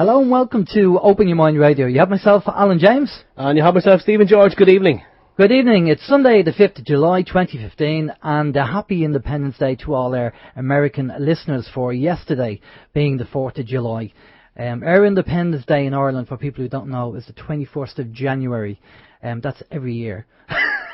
Hello and welcome to Open Your Mind Radio. You have myself, Alan James. And you have myself, Stephen George. Good evening. Good evening. It's Sunday the 5th of July 2015 and happy Independence Day to all our American listeners for yesterday being the 4th of July. Our Independence Day in Ireland, for people who don't know, is the 21st of January. That's every year.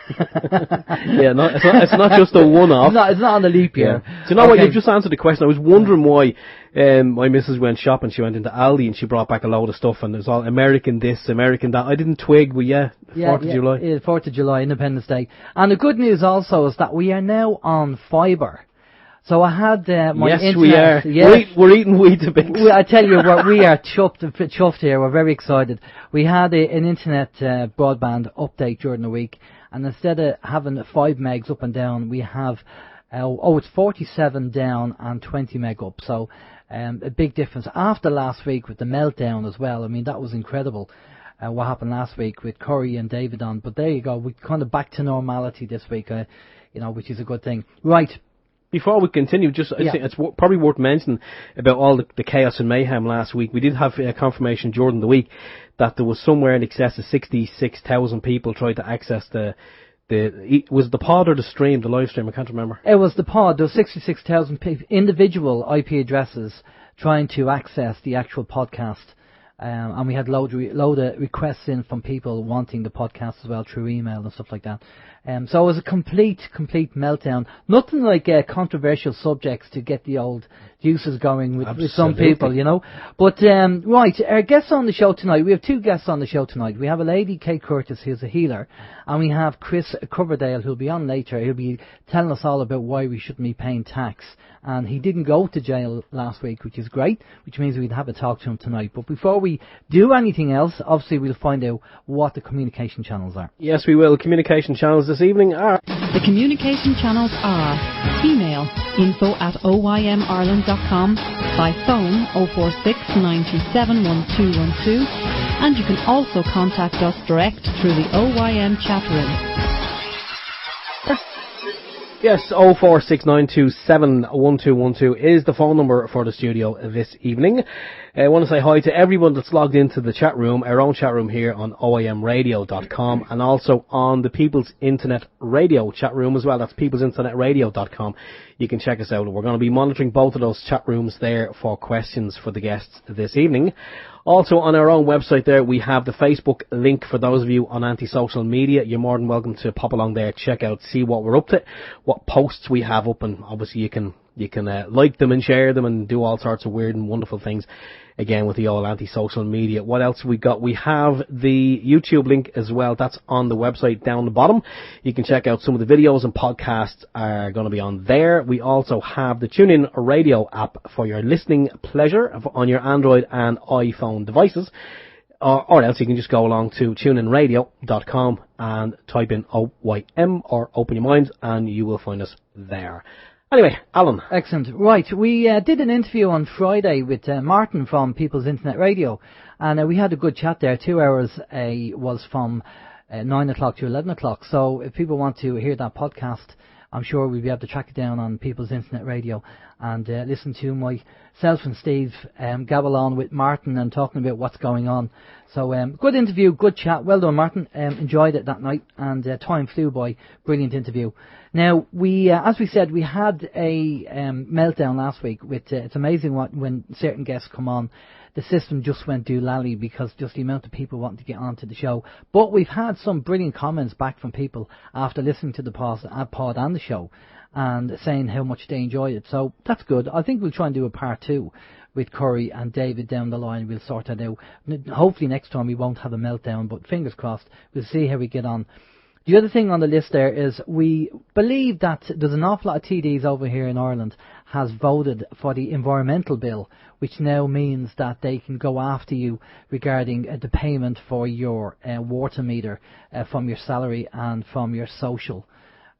Yeah, it's not just a one-off. It's not on the leap year. Yeah. So you know what? You've just answered the question. I was wondering why my missus went shopping. She went into Aldi and she brought back a load of stuff, and there's all American this, American that. I didn't twig, but 4th of July. 4th of July, Independence Day. And the good news also is that we are now on fibre. So I had my internet. Yes, we are. Yes. We're eating Weetabix. I tell you what, we are chuffed here. We're very excited. We had an internet broadband update during the week, and instead of having 5 megs up and down, we have it's 47 down and 20 meg up. So a big difference after last week with the meltdown as well. I mean, that was incredible. What happened last week with Corey and David on, but there you go. We're kind of back to normality this week, which is a good thing. Right. Before we continue, I think it's probably worth mentioning about all the chaos and mayhem last week. We did have confirmation during the week that there was somewhere in excess of 66,000 people tried to access was the pod or the stream, the live stream? I can't remember. It was the pod. There were 66,000 individual IP addresses trying to access the actual podcast. And we had load of requests in from people wanting the podcast as well through email and stuff like that. So it was a complete meltdown. Nothing like controversial subjects to get the old juices going with some people, you know. But, right, our guests on the show tonight, we have 2 guests on the show tonight. We have a lady, Kate Curtis, who's a healer, and we have Chris Coverdale, who'll be on later. He'll be telling us all about why we shouldn't be paying tax. And he didn't go to jail last week, which is great, which means we'd have a talk to him tonight. But before we do anything else, obviously we'll find out what the communication channels are. Yes, we will. Communication channels this evening are... The communication channels are email info@oymireland.com, by phone 046 927 1212, and you can also contact us direct through the OYM chat room. Yes, 04692711212 is the phone number for the studio this evening. I want to say hi to everyone that's logged into the chat room, our own chat room here on OYMradio.com, and also on the People's Internet Radio chat room as well. That's peoplesinternetradio.com. You can check us out. We're going to be monitoring both of those chat rooms there for questions for the guests this evening. Also on our own website there, we have the Facebook link for those of you on anti-social media. You're more than welcome to pop along there, check out, see what we're up to, what posts we have up, and obviously you can like them and share them and do all sorts of weird and wonderful things. Again, with the old anti-social media. What else we got? We have the YouTube link as well. That's on the website down the bottom. You can check out some of the videos and podcasts are going to be on there. We also have the TuneIn Radio app for your listening pleasure on your Android and iPhone devices. Or else you can just go along to tuneinradio.com and type in OYM or Open Your Minds and you will find us there. Anyway, Alan. Excellent. Right, we did an interview on Friday with Martin from People's Internet Radio, and we had a good chat there. 2 hours was from 9 o'clock to 11 o'clock. So if people want to hear that podcast, I'm sure we'll be able to track it down on People's Internet Radio and listen to myself and Steve gabble on with Martin and talking about what's going on. So good interview, good chat. Well done, Martin. Enjoyed it that night, and time flew by. Brilliant interview. Now, we, as we said, we had a meltdown last week. It's amazing when certain guests come on, the system just went doolally because just the amount of people wanting to get onto the show. But we've had some brilliant comments back from people after listening to the pod and the show, and saying how much they enjoyed it. So that's good. I think we'll try and do a part 2 with Corey and David down the line. We'll sort that out. Hopefully next time we won't have a meltdown, but fingers crossed. We'll see how we get on. The other thing on the list there is we believe that there's an awful lot of TDs over here in Ireland has voted for the environmental bill, which now means that they can go after you regarding the payment for your water meter from your salary and from your social.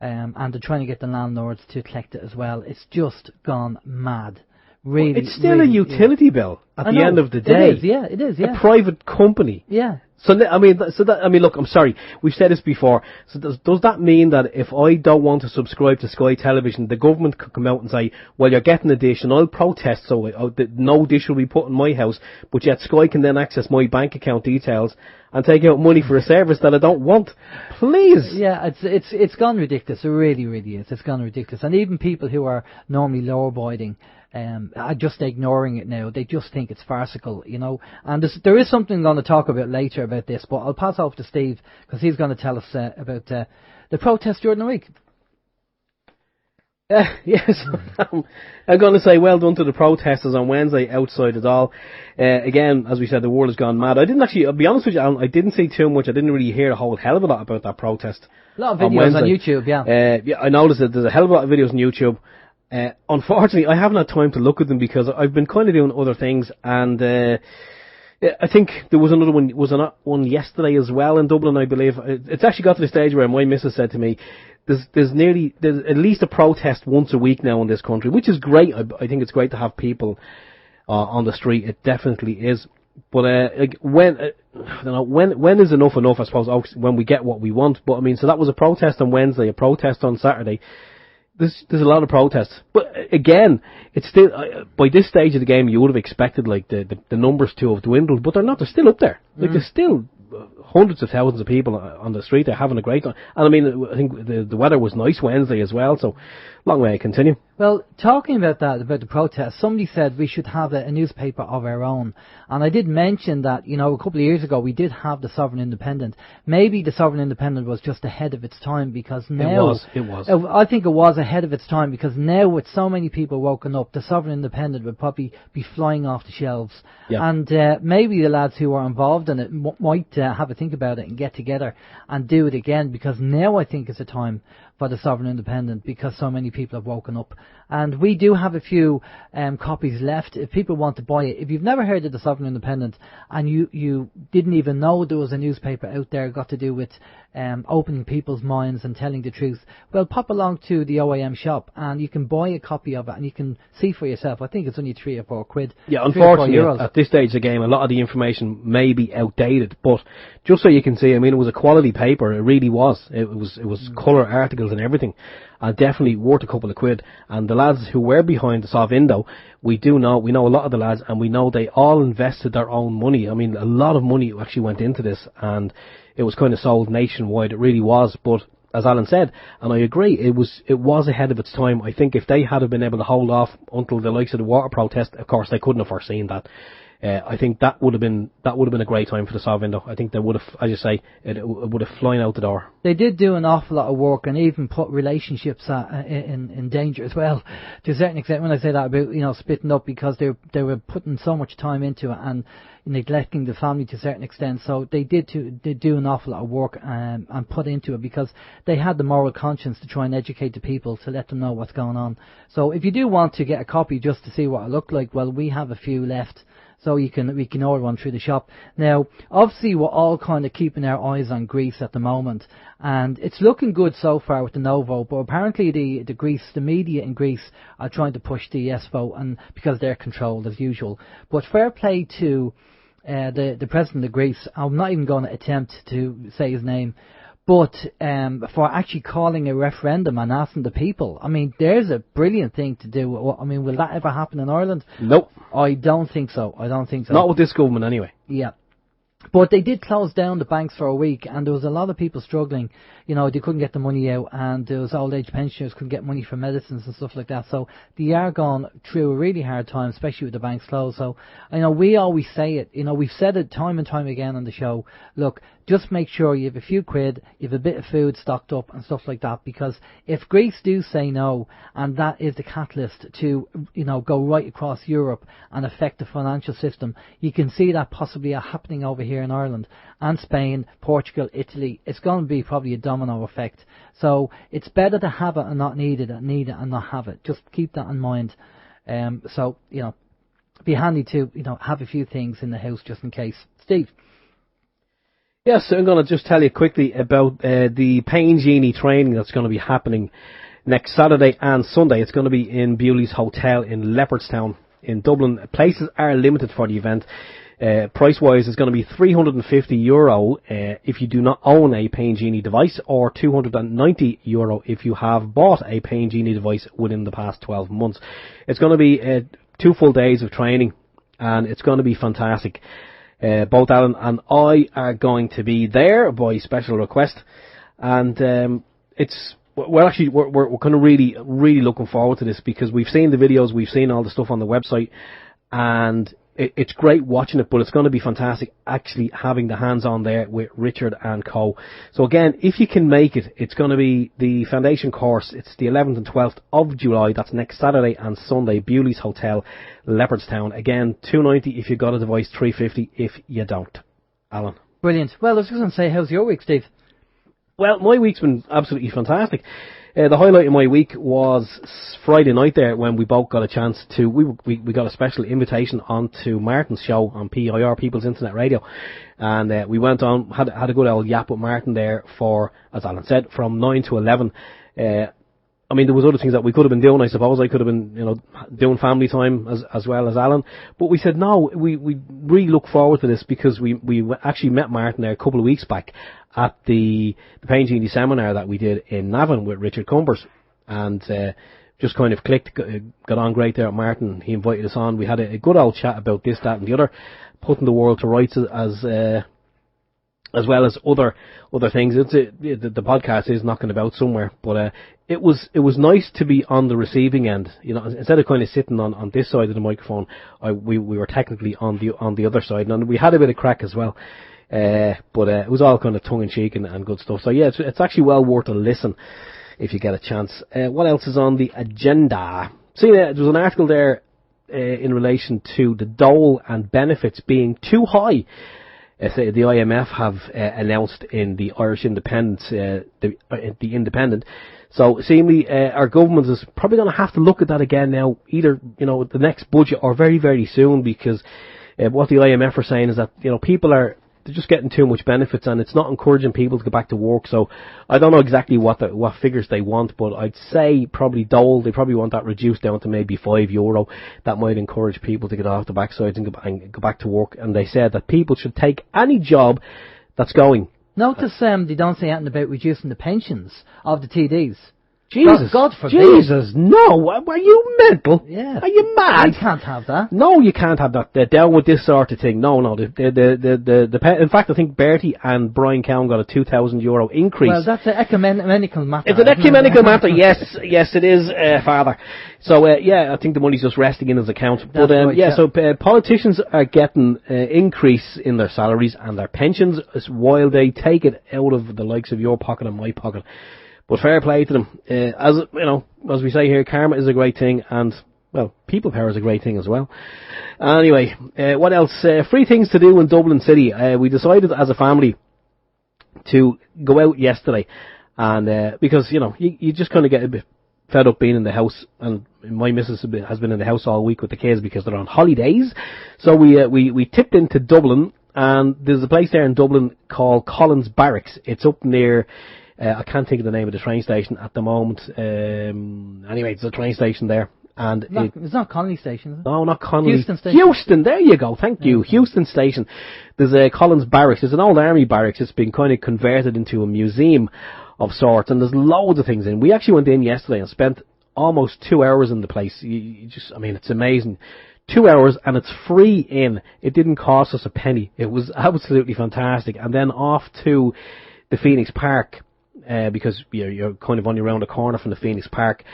And they're trying to get the landlords to collect it as well. It's just gone mad. Really, it's still a utility bill at the end of the day. It is, yeah. A private company. Yeah. So look, I'm sorry, we've said this before. So does that mean that if I don't want to subscribe to Sky Television, the government could come out and say, well, you're getting a dish, and I'll protest that no dish will be put in my house, but yet Sky can then access my bank account details and take out money for a service that I don't want? Please. Yeah, it's gone ridiculous. It really, really is. It's gone ridiculous. And even people who are normally law-abiding are just ignoring it now. They just think it's farcical, you know. And there is something I'm going to talk about later about this, but I'll pass off to Steve because he's going to tell us about the protest during the week. Yes, I'm going to say well done to the protesters on Wednesday outside the Dáil. Again, as we said, the world has gone mad. I'll be honest with you, Alan, I didn't see too much. I didn't really hear a whole hell of a lot about that protest. A lot of videos on YouTube, yeah. Yeah, I noticed that there's a hell of a lot of videos on YouTube. Unfortunately, I haven't had time to look at them because I've been kind of doing other things, and I think there was another one. Was there one yesterday as well in Dublin, I believe? It's actually got to the stage where my missus said to me, there's at least a protest once a week now in this country, which is great. I think it's great to have people on the street. It definitely is. But when is enough? I suppose when we get what we want. But I mean, so that was a protest on Wednesday, a protest on Saturday. There's a lot of protests, but again, it's still by this stage of the game you would have expected like the numbers to have dwindled, but they're not. They're still up there. Like there's still hundreds of thousands of people on the street. They're having a great time, and I mean, I think the weather was nice Wednesday as well. So long way to continue. Well, talking about the protest, somebody said we should have a newspaper of our own. And I did mention that, you know, a couple of years ago we did have the Sovereign Independent. Maybe the Sovereign Independent was just ahead of its time because now... It was. I think it was ahead of its time because now with so many people woken up, the Sovereign Independent would probably be flying off the shelves. Yeah. And maybe the lads who are involved in it might have a think about it and get together and do it again, because now I think is a time for the Sovereign Independent because so many people have woken up. And we do have a few copies left if people want to buy it. If you've never heard of the Sovereign Independent and you didn't even know there was a newspaper out there got to do with opening people's minds and telling the truth, well, pop along to the OYM shop and you can buy a copy of it and you can see for yourself. I think it's only £3 or £4. Yeah, unfortunately, at this stage of the game, a lot of the information may be outdated, but just so you can see, I mean, it was a quality paper. It really was. It was colour articles and everything, and definitely worth a couple of quid. And the lads who were behind the Sovindo, we know a lot of the lads, and we know they all invested their own money. I mean, a lot of money actually went into this, and it was kind of sold nationwide. It really was. But as Alan said, and I agree, it was ahead of its time. I think if they had been able to hold off until the likes of the water protest, of course they couldn't have foreseen that. I think that would have been a great time for the Sovindo. I think they would have, as you say, it would have flown out the door. They did do an awful lot of work and even put relationships in danger as well, to a certain extent. When I say that about, you know, splitting up, because they were putting so much time into it and neglecting the family to a certain extent. So they did do an awful lot of work and put into it because they had the moral conscience to try and educate the people, to let them know what's going on. So if you do want to get a copy just to see what it looked like, well, we have a few left. So we can order one through the shop. Now, obviously, we're all kind of keeping our eyes on Greece at the moment, and it's looking good so far with the no vote. But apparently, the media in Greece are trying to push the yes vote, and because they're controlled as usual. But fair play to the president of Greece. I'm not even going to attempt to say his name. But for actually calling a referendum and asking the people, I mean, there's a brilliant thing to do. I mean, will that ever happen in Ireland? Nope. I don't think so. Not with this government, anyway. Yeah. But they did close down the banks for a week, and there was a lot of people struggling. You know, they couldn't get the money out, and there was old age pensioners couldn't get money for medicines and stuff like that. So they are going through a really hard time, especially with the banks closed. So, you know, we always say it. You know, we've said it time and time again on the show. Look, just make sure you have a few quid, you have a bit of food stocked up and stuff like that, because if Greece do say no, and that is the catalyst to, you know, go right across Europe and affect the financial system, you can see that possibly happening over here in Ireland and Spain, Portugal, Italy. It's going to be probably a domino effect. So it's better to have it and not need it, and need it and not have it. Just keep that in mind. So, you know, be handy to, you know, have a few things in the house just in case. Steve? Yes, so I'm going to just tell you quickly about the Pain Genie training that's going to be happening next Saturday and Sunday. It's going to be in Bewley's Hotel in Leopardstown. in Dublin. Places are limited for the event. Price-wise, it's going to be €350 if you do not own a Pain Genie device, or €290 if you have bought a Pain Genie device within the past 12 months. It's going to be 2 full days of training, and it's going to be fantastic. Both Alan and I are going to be there by special request, and we're kind of really looking forward to this, because we've seen the videos, we've seen all the stuff on the website, and it's great watching it, but it's going to be fantastic actually having the hands-on there with Richard and co. So again, if you can make it, it's going to be the foundation course. It's the 11th and 12th of July. That's next Saturday and Sunday. Bewley's Hotel, Leopardstown. Again, $290 if you got a device, $350 if you don't. Alan. Brilliant. Well, I was just going to say, how's your week, Steve? Well, my week's been absolutely fantastic. The highlight of my week was Friday night there, when we both got a chance to, we got a special invitation onto Martin's show on PIR, People's Internet Radio, and we went on, had a good old yap with Martin there for, as Alan said, from 9 to 11. I mean, there was other things that we could have been doing, I suppose. I could have been, doing family time as well as Alan. But we said, no, we really look forward to this, because we actually met Martin there a couple of weeks back at the Pain Genie seminar that we did in Navan with Richard Cumbers. And just kind of clicked, got on great there at Martin. He invited us on. We had a good old chat about this, that and the other, putting the world to rights as well as other things. The podcast is knocking about somewhere, but it was nice to be on the receiving end. Instead of kind of sitting on this side of the microphone, we were technically on the other side, and we had a bit of crack as well. But it was all kind of tongue in cheek and good stuff. So yeah, it's actually well worth a listen if you get a chance. What else is on the agenda? See, there was an article there in relation to the dole and benefits being too high. The IMF have announced in the Irish Independent, the Independent. So seemingly our government is probably going to have to look at that again now, either the next budget or very, very soon, because what the IMF are saying is that people they're just getting too much benefits, and it's not encouraging people to go back to work. So I don't know exactly what figures they want, but I'd say probably dole, they probably want that reduced down to maybe €5. That might encourage people to get off the backsides and go back to work. And they said that people should take any job that's going. Notice they don't say anything about reducing the pensions of the TDs. Jesus, God forbid. Jesus, no, are you mental? Yeah. Are you mad? You can't have that. No, you can't have that. They're down with this sort of thing. No, in fact, I think Bertie and Brian Cowan got a €2,000 increase. Well, that's an ecumenical matter. It's an ecumenical matter, yes, it is, Father. So, I think the money's just resting in his account. But, so politicians are getting increase in their salaries and their pensions, while they take it out of the likes of your pocket and my pocket. But fair play to them. As we say here, karma is a great thing, and, well, people power is a great thing as well. Anyway, what else? Free things to do in Dublin City. We decided as a family to go out yesterday, and because, you just kind of get a bit fed up being in the house, and my missus has been in the house all week with the kids because they're on holidays. So we tipped into Dublin, and there's a place there in Dublin called Collins Barracks. It's up near... I can't think of the name of the train station at the moment. Anyway, it's a train station there. And it's not Connolly Station, is it? No, not Connolly. Houston Station. Houston, there you go, thank you. Houston Station. There's a Collins Barracks. It's an old army barracks. It's been kind of converted into a museum of sorts, and there's loads of things in. We actually went in yesterday and spent almost 2 hours in the place. It's amazing. 2 hours, and it's free in. It didn't cost us a penny. It was absolutely fantastic. And then off to the Phoenix Park, because you're kind of only around the corner from the Phoenix Park.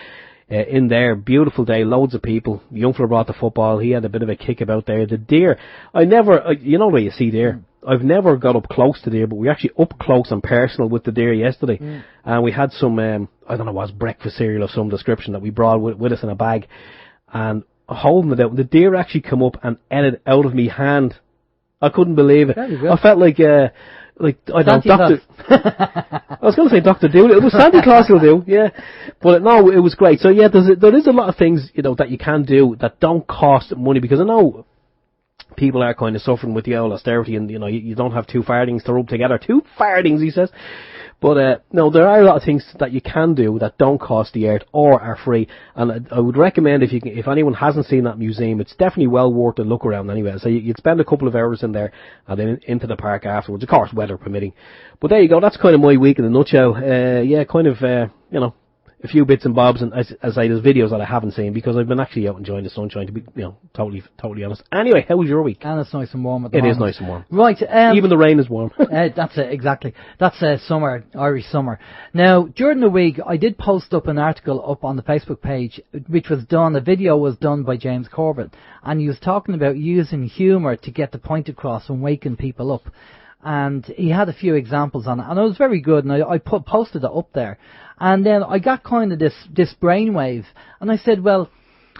In there, beautiful day, loads of people. The young fella brought the football. He had a bit of a kick about there. The deer, you know where you see deer. I've never got up close to deer, but we actually up close and personal with the deer yesterday. And we had some, I don't know, it was breakfast cereal of some description that we brought with us in a bag. And holding it out, the deer actually come up and ate it out of me hand. I couldn't believe it. I felt like I don't know, Doctor. I was going to say Dr. Doolittle. It was Santa Claus will do, yeah. But no, it was great. So yeah, there is a lot of things that you can do that don't cost money, because I know people are kind of suffering with the old austerity, and you don't have two farthings to rub together. Two farthings, he says. But no, there are a lot of things that you can do that don't cost the earth or are free. And I would recommend if anyone hasn't seen that museum, it's definitely well worth a look around anyway. So you'd spend a couple of hours in there and then into the park afterwards, of course, weather permitting. But there you go. That's kind of my week in a nutshell. Yeah, kind of, you know, a few bits and bobs, and as I say, there's videos that I haven't seen because I've been actually out enjoying the sunshine, to be, you know, totally honest. Anyway, how was your week? And it's nice and warm at the moment. It is nice and warm. Right. Even the rain is warm. That's it, exactly. That's summer, Irish summer. Now, during the week, I did post up an article up on the Facebook page, which was done, a video was done by James Corbett, and he was talking about using humour to get the point across and waking people up. And he had a few examples on it, and it was very good, and I posted it up there. And then I got kind of this brainwave, and I said, well,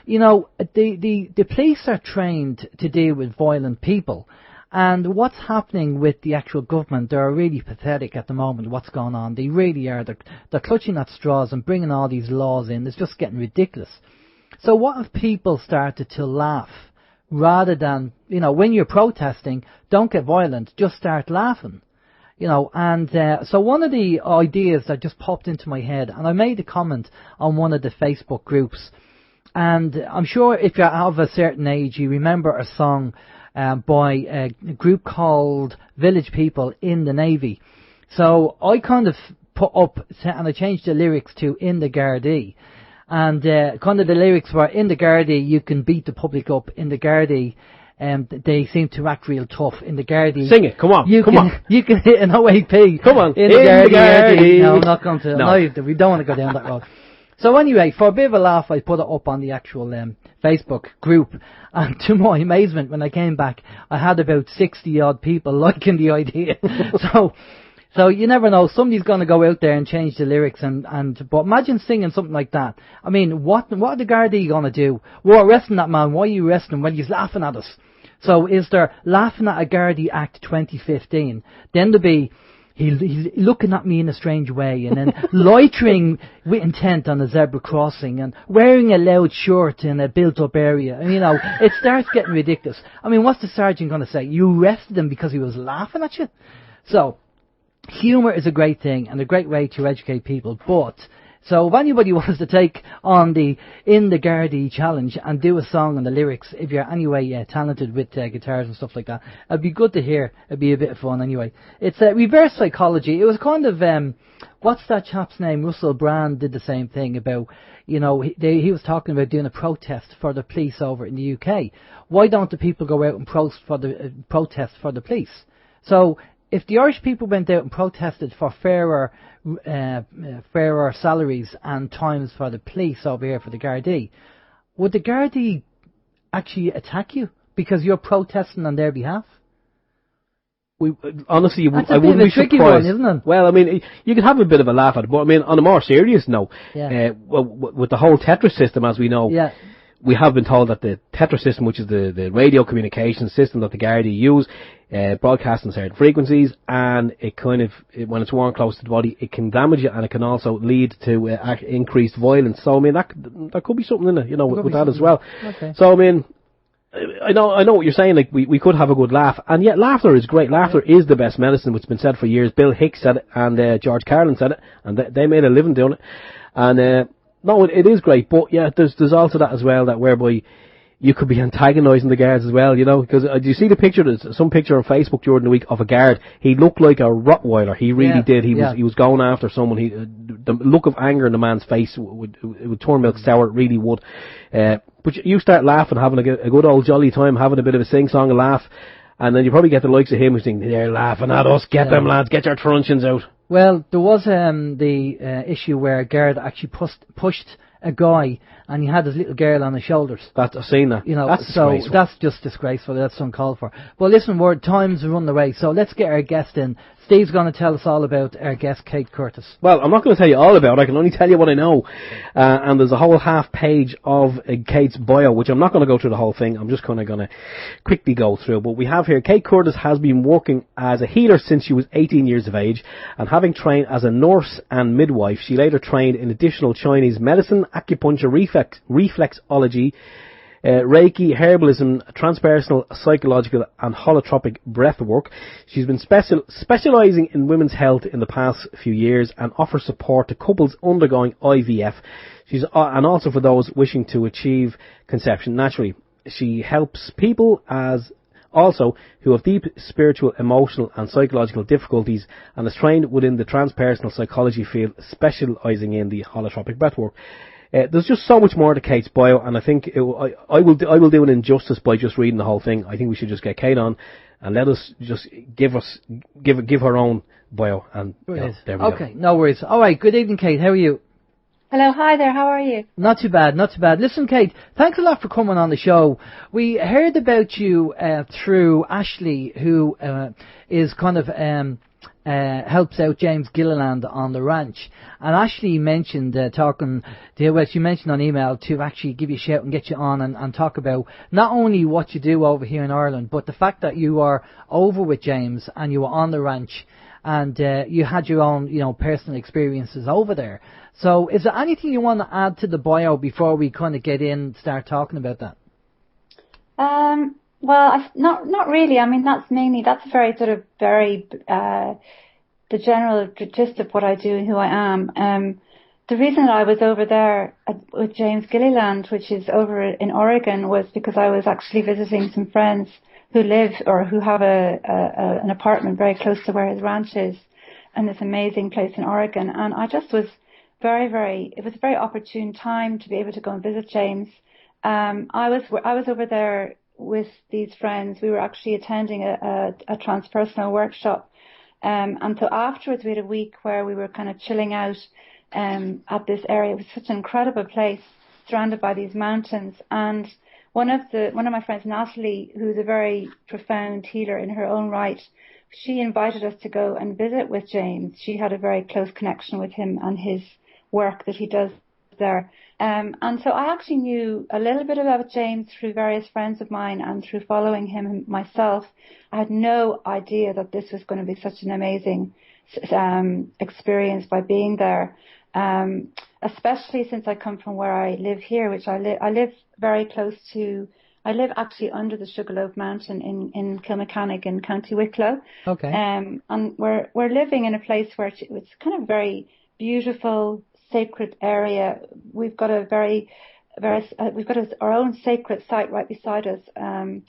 you know, the police are trained to deal with violent people, and what's happening with the actual government, they're really pathetic at the moment, what's going on. They really are. They're clutching at straws and bringing all these laws in. It's just getting ridiculous. So what if people started to laugh? Rather than, you know, when you're protesting, don't get violent, just start laughing. You know, and so one of the ideas that just popped into my head, and I made a comment on one of the Facebook groups, and I'm sure if you're of a certain age, you remember a song by a group called Village People in the Navy. So I kind of put up, and I changed the lyrics to In the Gardaí. And kind of the lyrics were, in the Gardaí you can beat the public up, in the Gardaí they seem to act real tough, in the Gardaí. Sing it, come on, you can hit an OAP. Come on, in the Gardaí. No, I'm not going to, no. We don't want to go down that road. So anyway, for a bit of a laugh, I put it up on the actual Facebook group, and to my amazement, when I came back, I had about 60 odd people liking the idea. So you never know, somebody's going to go out there and change the lyrics, but imagine singing something like that. I mean, what are the Gardaí going to do? We're arresting that man. Why are you arresting him when he's laughing at us? So is there laughing at a Gardaí Act 2015? Then there'll be, he's looking at me in a strange way, and then loitering with intent on a zebra crossing, and wearing a loud shirt in a built-up area. And, you know, it starts getting ridiculous. I mean, what's the sergeant going to say? You arrested him because he was laughing at you? So humour is a great thing and a great way to educate people, but so if anybody wants to take on the In the Gardaí challenge and do a song on the lyrics, if you're anyway talented with guitars and stuff like that, it'd be good to hear. It'd be a bit of fun anyway. It's reverse psychology. It was kind of what's that chap's name? Russell Brand did the same thing about, you know, he was talking about doing a protest for the police over in the UK. Why don't the people go out and protest for the police? So if the Irish people went out and protested for fairer salaries and times for the police over here for the Gardaí, would the Gardaí actually attack you because you're protesting on their behalf? Honestly, That's I wouldn't be tricky surprised. one, isn't it? Well, I mean, you can have a bit of a laugh at it, but I mean, on a more serious note, with the whole Tetris system, as we know, we have been told that the Tetris system, which is the radio communication system that the Gardaí use, broadcasts on certain frequencies, and it kind of, when it's worn close to the body, it can damage it, and it can also lead to increased violence. So I mean, that could be something in it, you know, with that as well. Okay. So I mean, I know what you're saying. Like we could have a good laugh, and yet laughter is great. Laughter is the best medicine, which has been said for years. Bill Hicks said it, and George Carlin said it, and they made a living doing it. And no, it is great, but yeah, there's also that as well, that whereby you could be antagonising the guards as well, you know, because do you see the picture? There's some picture on Facebook during the week of a guard. He looked like a Rottweiler. He really did. He was going after someone. The look of anger in the man's face would turn milk sour. It really would. But you start laughing, having a good old jolly time, having a bit of a sing-song and laugh, and then you probably get the likes of him who's saying, they're laughing at us, get them lads, get your truncheons out. Well, there was the issue where a guard actually pushed a guy, and he had his little girl on his shoulders. I've seen that. You know, that's disgraceful. That's just disgraceful. That's uncalled for. Well, listen, time's run away, so let's get our guest in. Steve's going to tell us all about our guest, Kate Curtis. Well, I'm not going to tell you all about it. I can only tell you what I know. And there's a whole half page of Kate's bio, which I'm not going to go through the whole thing. I'm just kind of going to quickly go through. But we have here, Kate Curtis has been working as a healer since she was 18 years of age, and having trained as a nurse and midwife, she later trained in additional Chinese medicine, acupuncture, reflexology, Reiki, Herbalism, Transpersonal, Psychological and Holotropic Breathwork. She's been specialising in women's health in the past few years and offers support to couples undergoing IVF. She's and also for those wishing to achieve conception naturally. She helps people who have deep spiritual, emotional and psychological difficulties, and is trained within the transpersonal psychology field, specialising in the holotropic breathwork. There's just so much more to Kate's bio, and I think I will do an injustice by just reading the whole thing. I think we should just get Kate on and let us just give her own bio, and there we go. Okay, no worries. All right, good evening, Kate. How are you? Hello, hi there, how are you? Not too bad, not too bad. Listen, Kate, thanks a lot for coming on the show. We heard about you through Ashley, who is kind of helps out James Gilliland on the ranch. And Ashley mentioned she mentioned on email to actually give you a shout and get you on and talk about not only what you do over here in Ireland, but the fact that you are over with James and you were on the ranch and you had your own, personal experiences over there. So is there anything you want to add to the bio before we kind of start talking about that? Well, not really. I mean, that's very the general gist of what I do and who I am. The reason that I was over there with James Gilliland, which is over in Oregon, was because I was actually visiting some friends who live or who have an apartment very close to where his ranch is, and this amazing place in Oregon. And I just was it was a very opportune time to be able to go and visit James. I was over there with these friends. We were actually attending a transpersonal workshop. And so afterwards we had a week where we were kind of chilling out at this area. It was such an incredible place, surrounded by these mountains. And one of my friends, Natalie, who's a very profound healer in her own right, she invited us to go and visit with James. She had a very close connection with him and his work that he does there. And so I actually knew a little bit about James through various friends of mine and through following him myself. I had no idea that this was going to be such an amazing experience by being there, especially since I come from where I live here, which I live very close to. I live actually under the Sugarloaf Mountain in Kilmechanic in County Wicklow. Okay. And we're living in a place where it's kind of very beautiful, sacred area. We've got our own sacred site right beside us, in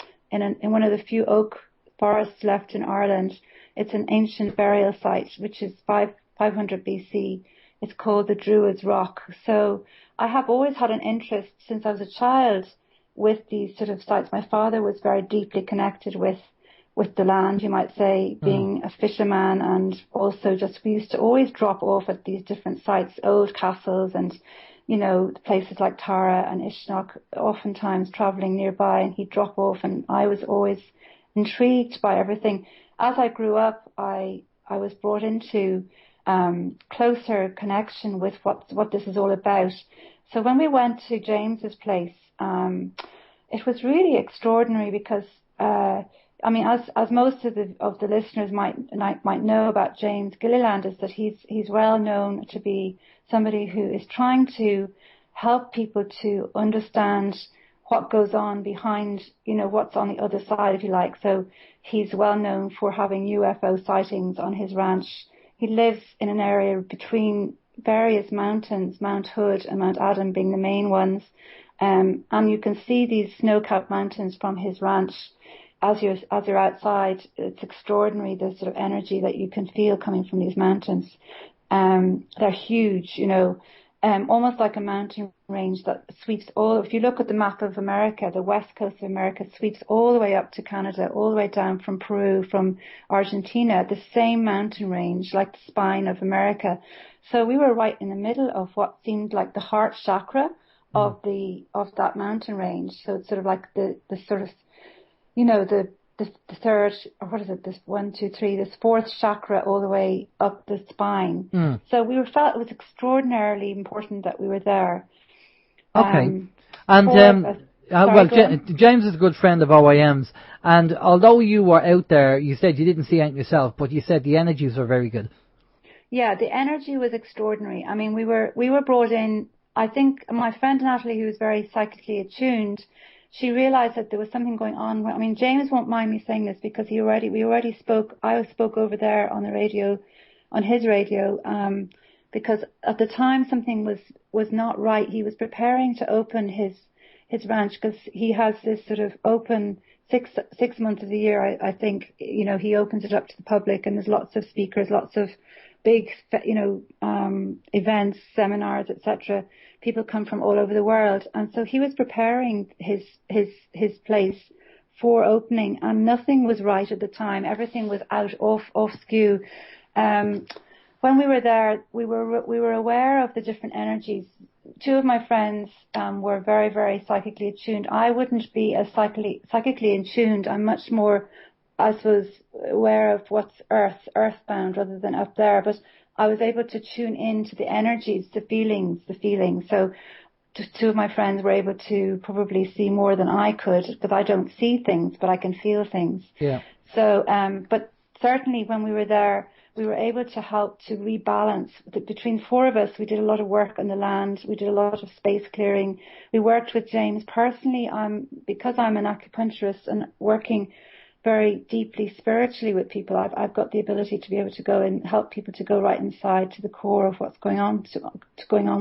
one of the few oak forests left in Ireland. It's an ancient burial site, which is 500 BC. It's called the Druids Rock. So I have always had an interest since I was a child with these sort of sites. My father was very deeply connected with the land, you might say, being a fisherman, and also we used to always drop off at these different sites, old castles and, places like Tara and Ishnok, oftentimes travelling nearby, and he'd drop off, and I was always intrigued by everything. As I grew up, I was brought into closer connection with what this is all about. So when we went to James's place, it was really extraordinary because as most of the listeners might know about James Gilliland, is that he's well known to be somebody who is trying to help people to understand what goes on behind, what's on the other side, if you like. So he's well known for having UFO sightings on his ranch. He lives in an area between various mountains, Mount Hood and Mount Adam being the main ones. And you can see these snow-capped mountains from his ranch. As you're outside, it's extraordinary, the sort of energy that you can feel coming from these mountains. They're huge, almost like a mountain range that sweeps if you look at the map of America, the west coast of America sweeps all the way up to Canada, all the way down from Peru, from Argentina, the same mountain range, like the spine of America. So we were right in the middle of what seemed like the heart chakra of that mountain range. So it's sort of like the sort of, the third, or what is it, this 1, 2, 3, this fourth chakra all the way up the spine. So felt it was extraordinarily important that we were there. Okay. James is a good friend of OYM's, and although you were out there, you said you didn't see anything yourself, but you said the energies were very good. Yeah, the energy was extraordinary. I mean, we were brought in. I think my friend Natalie, who was very psychically attuned, she realized that there was something going on. I mean, James won't mind me saying this because we already spoke. I spoke over there on the radio, on his radio, because at the time something was not right. He was preparing to open his ranch because he has this sort of open 6 months of the year. I think, you know, he opens it up to the public, and there's lots of speakers, lots of big, you know, events, seminars, etc. People come from all over the world, and so he was preparing his place for opening, and nothing was right at the time. Everything was off skew. When we were there, we were aware of the different energies. Two of my friends were very, very psychically attuned. I wouldn't be as psychically attuned. I'm much more, I suppose, aware of what's earthbound rather than up there. But I was able to tune into the energies, the feelings. So two of my friends were able to probably see more than I could, because I don't see things, but I can feel things. Yeah. So, but certainly when we were there, we were able to help to rebalance. Between four of us, we did a lot of work on the land. We did a lot of space clearing. We worked with James personally. Because I'm an acupuncturist and working very deeply spiritually with people, I've got the ability to be able to go and help people to go right inside to the core of what's going on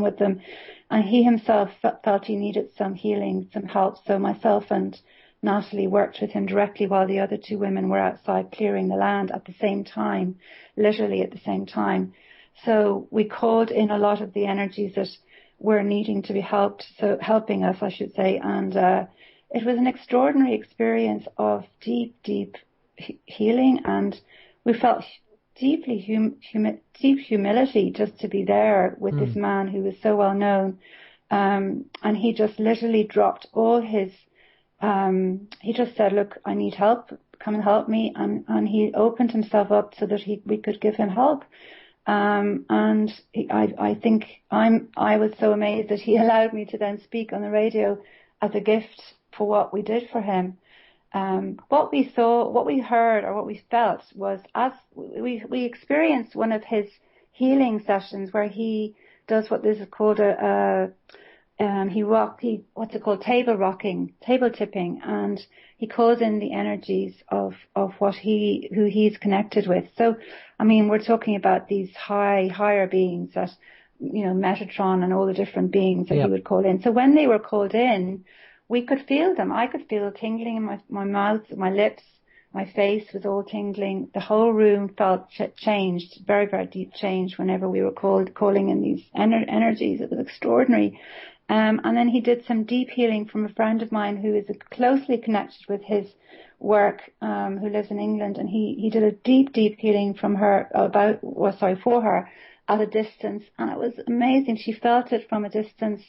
with them. And he himself felt he needed some healing, some help. So myself and Natalie worked with him directly while the other two women were outside clearing the land at the same time, literally at the same time. So we called in a lot of the energies that were needing to be helped, so helping us, I should say. And it was an extraordinary experience of deep healing, and we felt deep humility just to be there with this man who was so well known. And he just literally dropped all his he just said, look, I need help, come and help me. And he opened himself up so that we could give him help. I was so amazed that he allowed me to then speak on the radio as a gift for what we did for him. What we saw, what we heard, or what we felt was, as we experienced one of his healing sessions where he does what this is called table tipping, and he calls in the energies of who he's connected with. So, I mean, we're talking about these higher beings that, you know, Metatron and all the different beings that he would call in. So when they were called in, we could feel them. I could feel tingling in my mouth, my lips, my face was all tingling. The whole room felt changed, very, very deep change whenever we were calling in these energies. It was extraordinary. And then he did some deep healing from a friend of mine who is closely connected with his work, who lives in England, and he did a deep healing from her for her at a distance, and it was amazing. She felt it from a distance.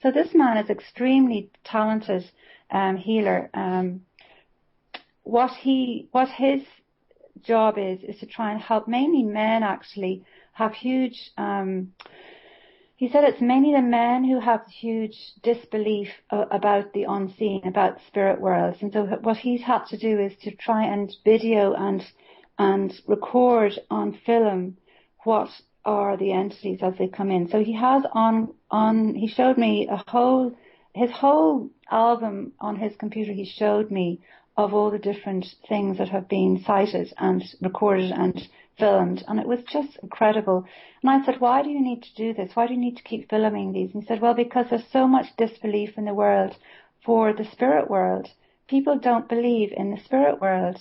So this man is extremely talented healer. What his job is to try and help mainly men actually have huge. He said it's mainly the men who have huge disbelief about the unseen, about the spirit worlds. And so what he's had to do is to try and video and record on film what are the entities as they come in. So he has he showed me his whole album on his computer. He showed me of all the different things that have been cited and recorded and filmed, and it was just incredible. And I said, why do you need to do this? Why do you need to keep filming these? And he said, well, because there's so much disbelief in the world for the spirit world. People don't believe in the spirit world.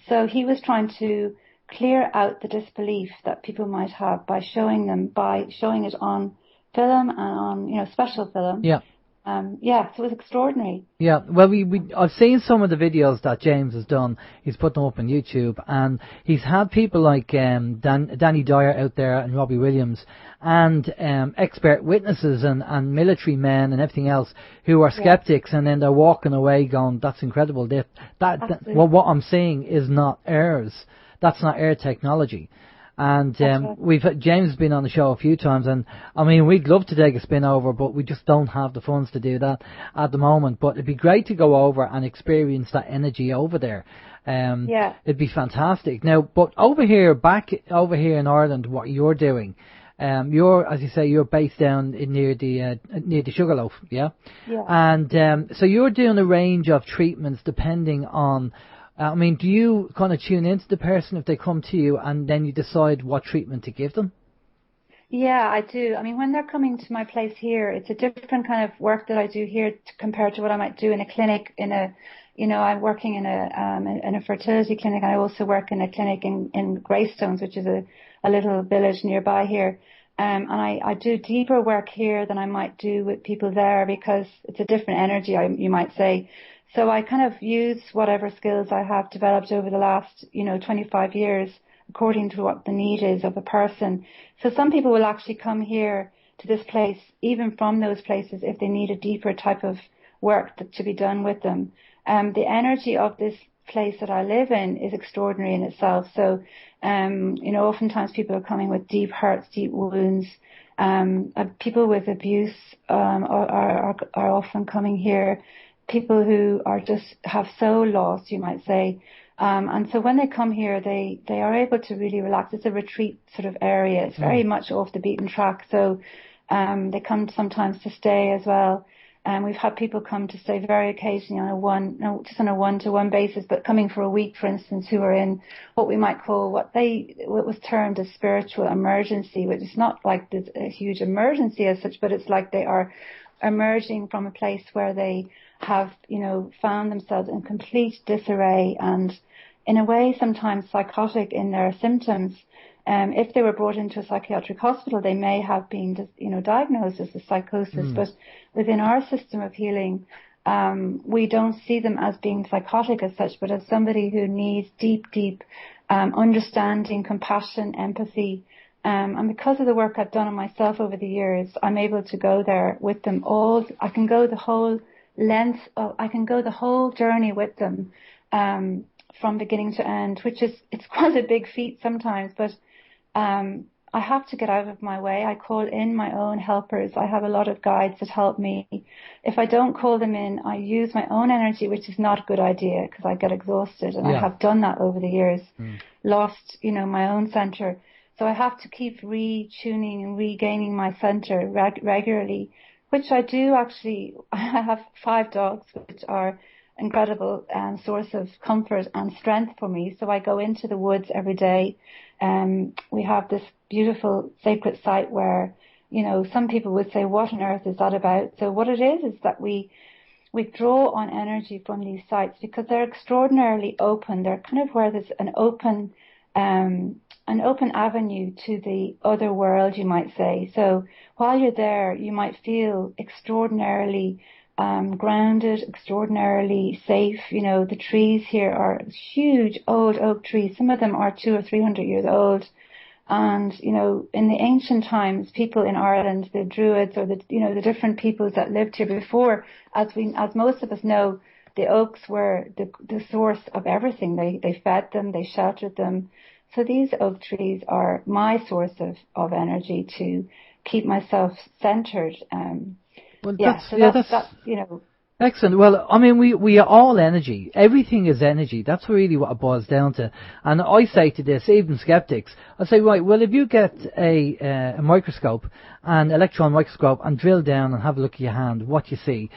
So he was trying to clear out the disbelief that people might have by showing it on film and on, you know, special film. Yeah. So it was extraordinary. Yeah, well, I've seen some of the videos that James has done. He's put them up on YouTube, and he's had people like Danny Dyer out there and Robbie Williams, and expert witnesses and military men and everything else who are skeptics, and then they're walking away going, "That's incredible. What I'm seeing is not ours. That's not air technology." And James has been on the show a few times, and I mean, we'd love to take a spin over, but we just don't have the funds to do that at the moment. But it'd be great to go over and experience that energy over there. It'd be fantastic. Now, but back over here in Ireland, what you're doing, You're, as you say, you're based down near the Sugarloaf, yeah? Yeah. And so you're doing a range of treatments depending on, I mean, do you kind of tune into the person if they come to you and then you decide what treatment to give them? Yeah, I do. I mean, when they're coming to my place here, it's a different kind of work that I do here compared to what I might do in a clinic. I'm working in a fertility clinic. I also work in a clinic in Greystones, which is a little village nearby here. And I do deeper work here than I might do with people there because it's a different energy, you might say. So I kind of use whatever skills I have developed over the last, 25 years according to what the need is of a person. So some people will actually come here to this place, even from those places, if they need a deeper type of work to be done with them. The energy of this place that I live in is extraordinary in itself. So, oftentimes people are coming with deep hurts, deep wounds. People with abuse are often coming here. People who are just have soul lost, you might say. And so when they come here, they are able to really relax. It's a retreat sort of area. It's very much off the beaten track. So they come sometimes to stay as well. And we've had people come to stay very occasionally on a one-to-one basis, but coming for a week, for instance, who are in what we might call what was termed a spiritual emergency, which is not like there's a huge emergency as such, but it's like they are emerging from a place where they have, found themselves in complete disarray and in a way sometimes psychotic in their symptoms. If they were brought into a psychiatric hospital, they may have been, diagnosed as a psychosis. But within our system of healing, we don't see them as being psychotic as such, but as somebody who needs deep understanding, compassion, empathy. And because of the work I've done on myself over the years, I'm able to go there with them all. I can go the whole journey with them, from beginning to end, it's quite a big feat sometimes, but I have to get out of my way. I call in my own helpers. I have a lot of guides that help me. If I don't call them in, I use my own energy, which is not a good idea because I get exhausted, and I have done that over the years, lost, my own center. So I have to keep retuning and regaining my center regularly, which I do actually. I have 5 dogs, which are incredible source of comfort and strength for me. So I go into the woods every day. We have this beautiful sacred site where, some people would say, what on earth is that about? So what it is that we draw on energy from these sites because they're extraordinarily open. They're kind of where there's an open avenue to the other world, you might say. So while you're there, you might feel extraordinarily grounded, extraordinarily safe. The trees here are huge old oak trees. Some of them are 200 or 300 years old. And, in the ancient times, people in Ireland, the Druids or the different peoples that lived here before, as most of us know, the oaks were the source of everything. They fed them, they sheltered them. So these oak trees are my source of energy to keep myself centered. Well, that's excellent. Well, I mean, we are all energy. Everything is energy. That's really what it boils down to. And I say to this, even skeptics, I say, right, well, if you get a microscope, an electron microscope, and drill down and have a look at your hand, what you see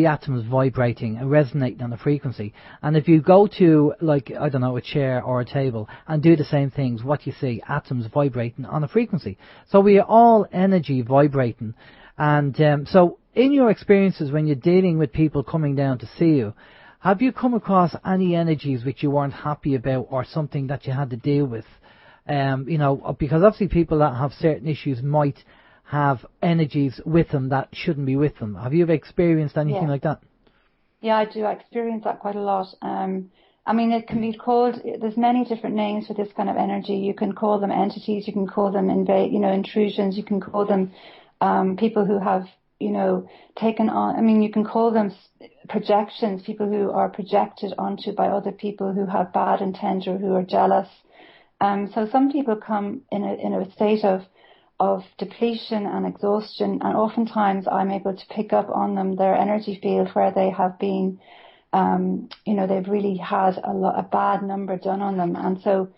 atoms vibrating and resonating on a frequency. And if you go to, a chair or a table and do the same things, what you see, atoms vibrating on a frequency. So we are all energy vibrating. And so in your experiences when you're dealing with people coming down to see you, have you come across any energies which you weren't happy about or something that you had to deal with? Because obviously people that have certain issues might have energies with them that shouldn't be with them. Have you ever experienced anything like that? Yeah, I do. I experience that quite a lot. It can be called, there's many different names for this kind of energy. You can call them entities, you can call them intrusions, you can call them people who have, taken on, you can call them projections, people who are projected onto by other people who have bad intent or who are jealous. So some people come in a state of depletion and exhaustion, and oftentimes I'm able to pick up on them, their energy field, where they have been, they've really had a bad number done on them. And so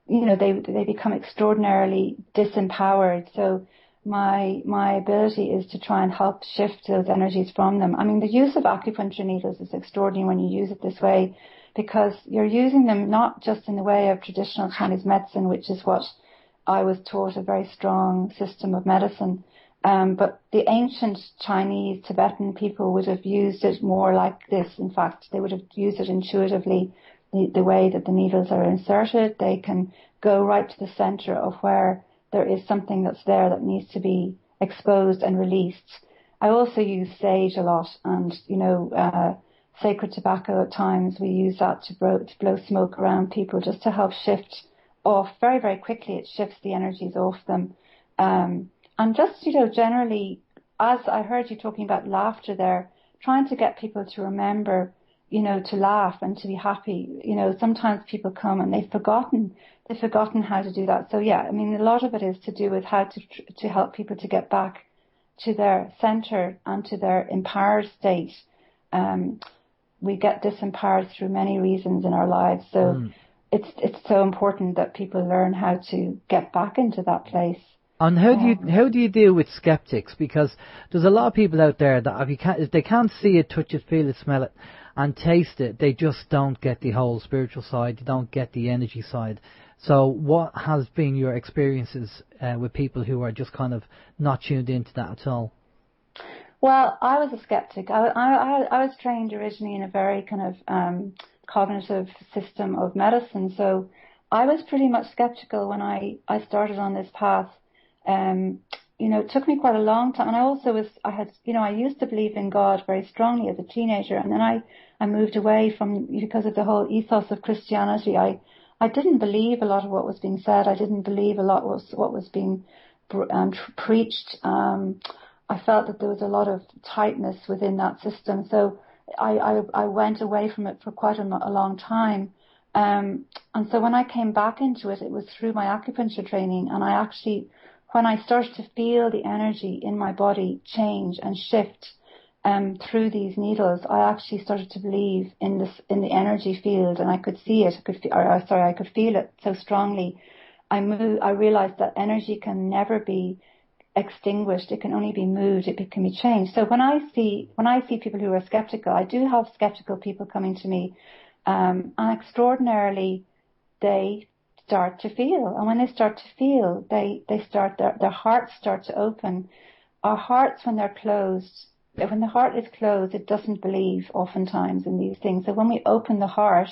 they become extraordinarily disempowered. So my ability is to try and help shift those energies from them. I mean, the use of acupuncture needles is extraordinary when you use it this way, because you're using them not just in the way of traditional Chinese medicine, which is what I was taught, a very strong system of medicine. But the ancient Chinese, Tibetan people would have used it more like this. In fact, they would have used it intuitively, the way that the needles are inserted. They can go right to the center of where there is something that's there that needs to be exposed and released. I also use sage a lot, and, sacred tobacco at times. We use that to blow smoke around people just to help shift off very, very quickly. It shifts the energies off them. And just, generally, as I heard you talking about laughter there, trying to get people to remember, to laugh and to be happy. Sometimes people come and they've forgotten how to do that. So yeah, I mean, a lot of it is to do with how to help people to get back to their center and to their empowered state. We get disempowered through many reasons in our lives. So it's so important that people learn how to get back into that place. And how do you deal with skeptics? Because there's a lot of people out there that if they can't see it, touch it, feel it, smell it, and taste it, they just don't get the whole spiritual side. They don't get the energy side. So what has been your experiences with people who are just kind of not tuned into that at all? Well, I was a skeptic. I was trained originally in a very kind of cognitive system of medicine. So I was pretty much skeptical when I started on this path. It took me quite a long time. And I used to believe in God very strongly as a teenager. And then I moved away because of the whole ethos of Christianity. I didn't believe a lot of what was being said. I didn't believe a lot of what was being preached. I felt that there was a lot of tightness within that system. So I went away from it for quite a long time. And so when I came back into it, it was through my acupuncture training. And when I started to feel the energy in my body change and shift through these needles, I actually started to believe in the energy field, and I could see it. I could feel it so strongly. I realized that energy can never be extinguished. It can only be moved. It can be changed. So when I see people who are skeptical, I do have skeptical people coming to me, and extraordinarily, they start to feel. And when they start to feel, their hearts start to open. Our hearts, when they're closed, when the heart is closed, it doesn't believe oftentimes in these things. So when we open the heart,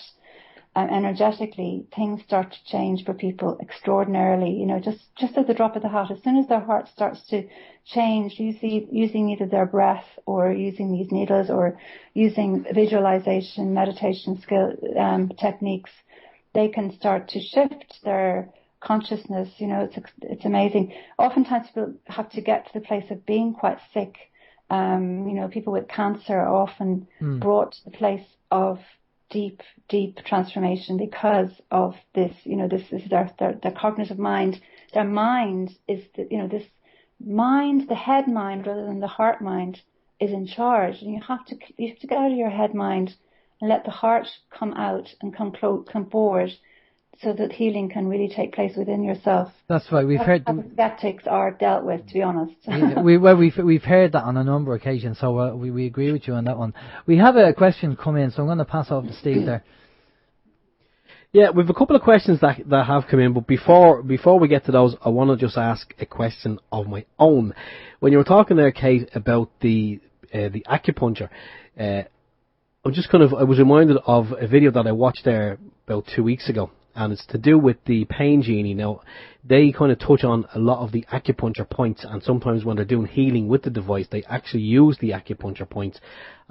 energetically, things start to change for people extraordinarily. Just at the drop of the hat, as soon as their heart starts to change, using either their breath or using these needles or using visualization, meditation techniques, they can start to shift their consciousness. It's amazing. Oftentimes people have to get to the place of being quite sick. People with cancer are often brought to the place of deep transformation because of this. This is their cognitive mind. Their mind is this mind, the head mind rather than the heart mind, is in charge. And you have to get out of your head mind and let the heart come out and come forward, so that healing can really take place within yourself. That's right. We've heard how the skeptics are dealt with, to be honest. We've heard that on a number of occasions, so we agree with you on that one. We have a question come in, so I'm going to pass off to Steve there. Yeah, we've a couple of questions that have come in, but before we get to those, I want to just ask a question of my own. When you were talking there, Kate, about the acupuncture, I was reminded of a video that I watched there about 2 weeks ago. And it's to do with the pain genie. Now, they kind of touch on a lot of the acupuncture points, and sometimes when they're doing healing with the device, they actually use the acupuncture points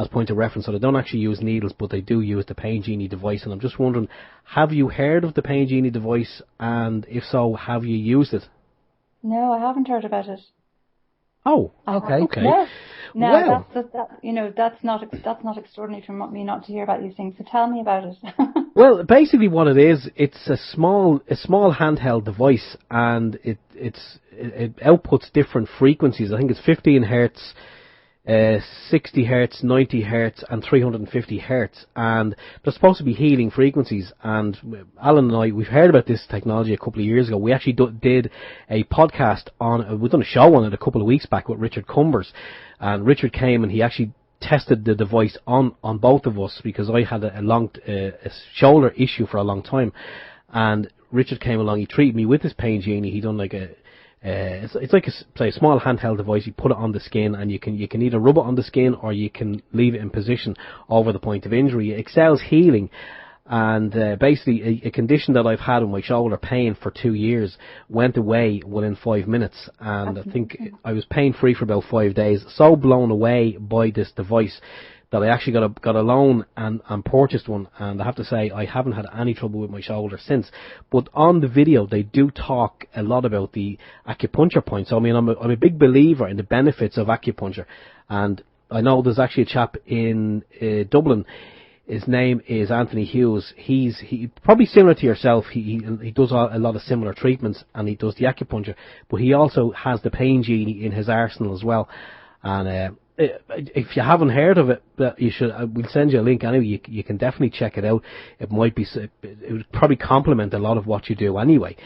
as point of reference. So they don't actually use needles, but they do use the pain genie device. And I'm just wondering, have you heard of the pain genie device? And if so, have you used it? No, I haven't heard about it. Oh, okay. Yes. No, well, that's not extraordinary for me not to hear about these things. So tell me about it. Well, basically what it is, it's a small handheld device, and it outputs different frequencies. I think it's 15 hertz 60 hertz, 90 hertz, and 350 hertz, and they're supposed to be healing frequencies. And Alan and I, we've heard about this technology a couple of years ago. We actually did a podcast on, we've done a show on it a couple of weeks back with Richard Cumbers, and Richard came and he actually tested the device on both of us, because I had a shoulder issue for a long time, and Richard came along. He treated me with his pain genie. He done like it's like a small handheld device. You put it on the skin, and you can either rub it on the skin or you can leave it in position over the point of injury. It excels healing, and basically a condition that I've had with my shoulder pain for 2 years went away within 5 minutes, and I think I was pain free for about 5 days. So blown away by this device that I actually got a loan and purchased one, and I have to say I haven't had any trouble with my shoulder since. But on the video they do talk a lot about the acupuncture points. So, I mean, I'm a big believer in the benefits of acupuncture, and I know there's actually a chap in Dublin. His name is Anthony Hughes. He probably similar to yourself. He does a lot of similar treatments, and he does the acupuncture, but he also has the pain genie in his arsenal as well. And if you haven't heard of it, you should. We'll send you a link anyway. You can definitely check it out. It would probably complement a lot of what you do anyway.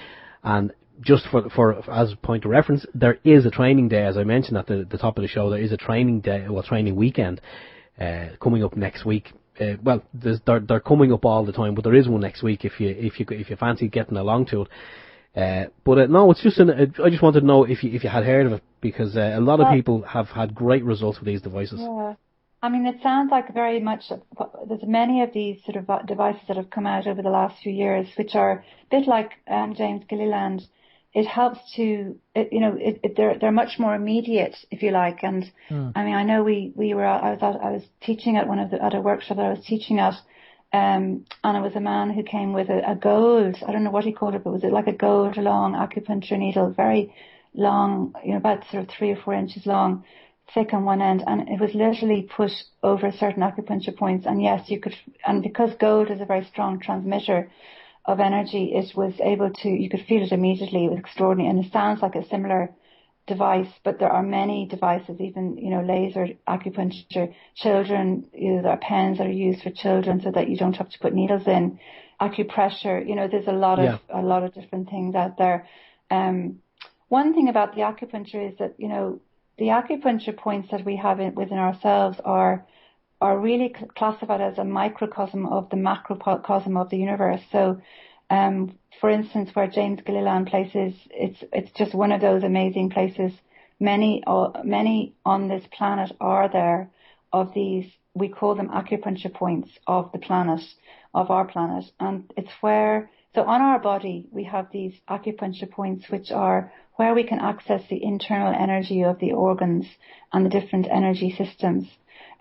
And just for as a point of reference, there is a training day, as I mentioned at the top of the show. There is a training day, training weekend coming up next week. Well, they're coming up all the time, but there is one next week if you fancy getting along to it. But no, it's just I just wanted to know if you had heard of it, because a lot of people have had great results with these devices. Yeah, I mean, it sounds like very much. There's many of these sort of devices that have come out over the last few years, which are a bit like James Gilliland. It helps to, they're much more immediate, if you like. And I mean, I know I was teaching at at a workshop that I was teaching at. And it was a man who came with a gold, I don't know what he called it, but was it like a gold long acupuncture needle, very long, about sort of 3 or 4 inches long, thick on one end, and it was literally put over certain acupuncture points. And yes, you could, and because gold is a very strong transmitter of energy, it was able to, you could feel it immediately. It was extraordinary, and it sounds like a similar device, but there are many devices, even laser acupuncture. Children, there are pens that are used for children so that you don't have to put needles in. Acupressure, there's a lot of different things out there. One thing about the acupuncture is that the acupuncture points that we have within ourselves are really classified as a microcosm of the macrocosm of the universe. So for instance, where James Gilliland places, it's just one of those amazing places. Many on this planet are there of these, we call them acupuncture points of the planet, of our planet. And it's so on our body, we have these acupuncture points, which are where we can access the internal energy of the organs and the different energy systems.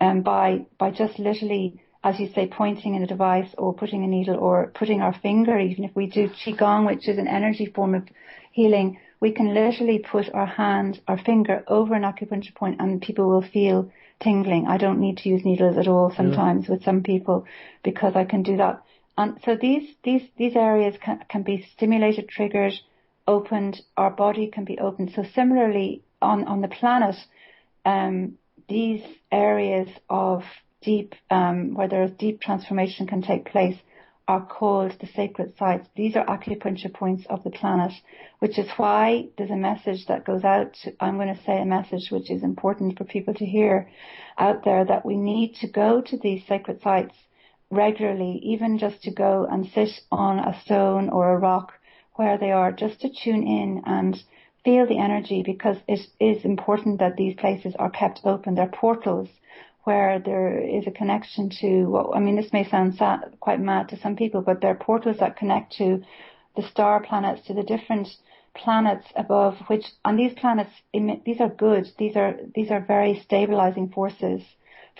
And by just literally, as you say, pointing in a device or putting a needle or putting our finger, even if we do Qigong, which is an energy form of healing, we can literally put our finger over an acupuncture point and people will feel tingling. I don't need to use needles at all sometimes with some people, because I can do that. And so these areas can be stimulated, triggered, opened. Our body can be opened. So similarly on the planet, these areas of deep, where there is deep transformation can take place, are called the sacred sites. These are acupuncture points of the planet, which is why there's a message that goes out. I'm going to say a message which is important for people to hear out there, that we need to go to these sacred sites regularly, even just to go and sit on a stone or a rock where they are, just to tune in and feel the energy, because it is important that these places are kept open. They're portals where there is a connection to, this may sound quite mad to some people, but they're portals that connect to the star planets, to the different planets above which, and these planets emit, these are good, these are very stabilizing forces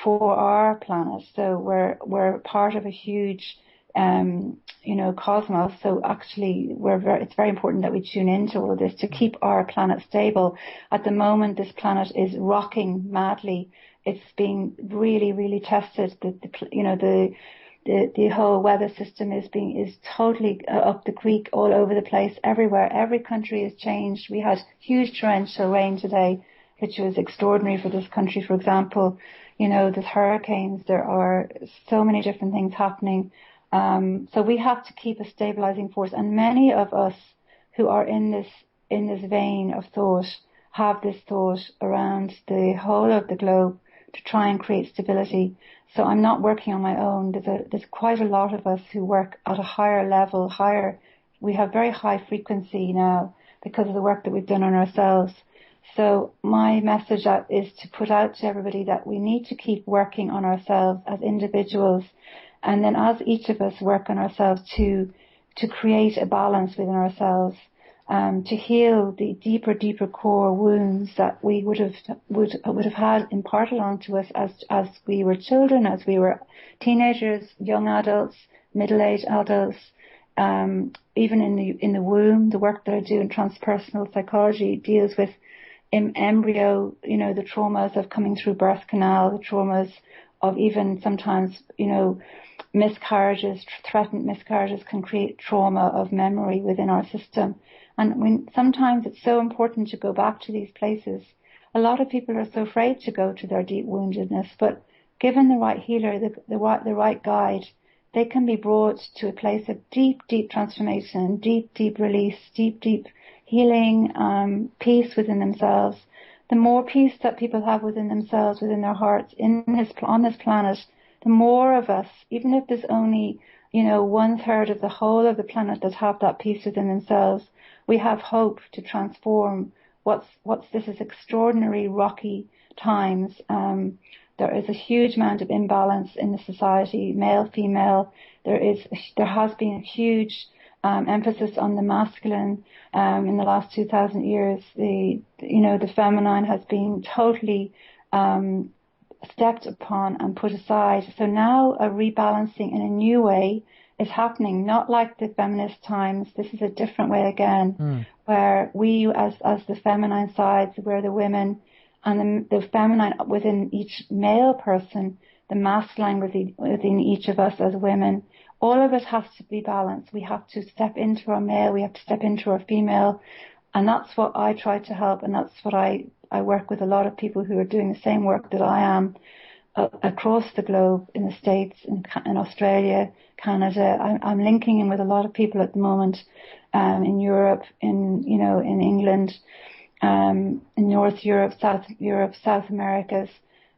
for our planet. So we're part of a huge cosmos. So actually it's very important that we tune into all of this to keep our planet stable. At the moment, this planet is rocking madly. It's being really, really tested. The whole weather system is totally up the creek, all over the place, everywhere. Every country has changed. We had huge torrential rain today, which was extraordinary for this country. For example, there's hurricanes, there are so many different things happening. So we have to keep a stabilizing force. And many of us who are in this vein of thought have this thought around the whole of the globe to try and create stability. So I'm not working on my own. There's quite a lot of us who work at a higher level, we have very high frequency now because of the work that we've done on ourselves. So my message is to put out to everybody that we need to keep working on ourselves as individuals, and then as each of us work on ourselves to create a balance within ourselves, to heal the deeper core wounds that we would have had imparted onto us as we were children, as we were teenagers, young adults, middle-aged adults, even in the womb. The work that I do in transpersonal psychology deals with embryo, the traumas of coming through birth canal, the traumas of even sometimes, miscarriages, threatened miscarriages can create trauma of memory within our system. And sometimes it's so important to go back to these places. A lot of people are so afraid to go to their deep woundedness, but given the right healer, the right guide, they can be brought to a place of deep transformation, deep release, deep healing, peace within themselves. The more peace that people have within themselves, within their hearts, on this planet, the more of us, even if there's only, 1/3 of the whole of the planet that have that peace within themselves, we have hope to transform this is extraordinary rocky times. There is a huge amount of imbalance in the society, male, female. There has been a huge emphasis on the masculine in the last 2,000 years. The feminine has been totally stepped upon and put aside. So now a rebalancing in a new way is happening, not like the feminist times. This is a different way again, where we as the feminine sides, we're the women, and the feminine within each male person, the masculine within each of us as women. All of it has to be balanced. We have to step into our male, we have to step into our female, and that's what I try to help, and that's what I work with a lot of people who are doing the same work that I am across the globe, in the States, in Australia, Canada. I'm linking in with a lot of people at the moment in Europe, in England, in North Europe, South Americas.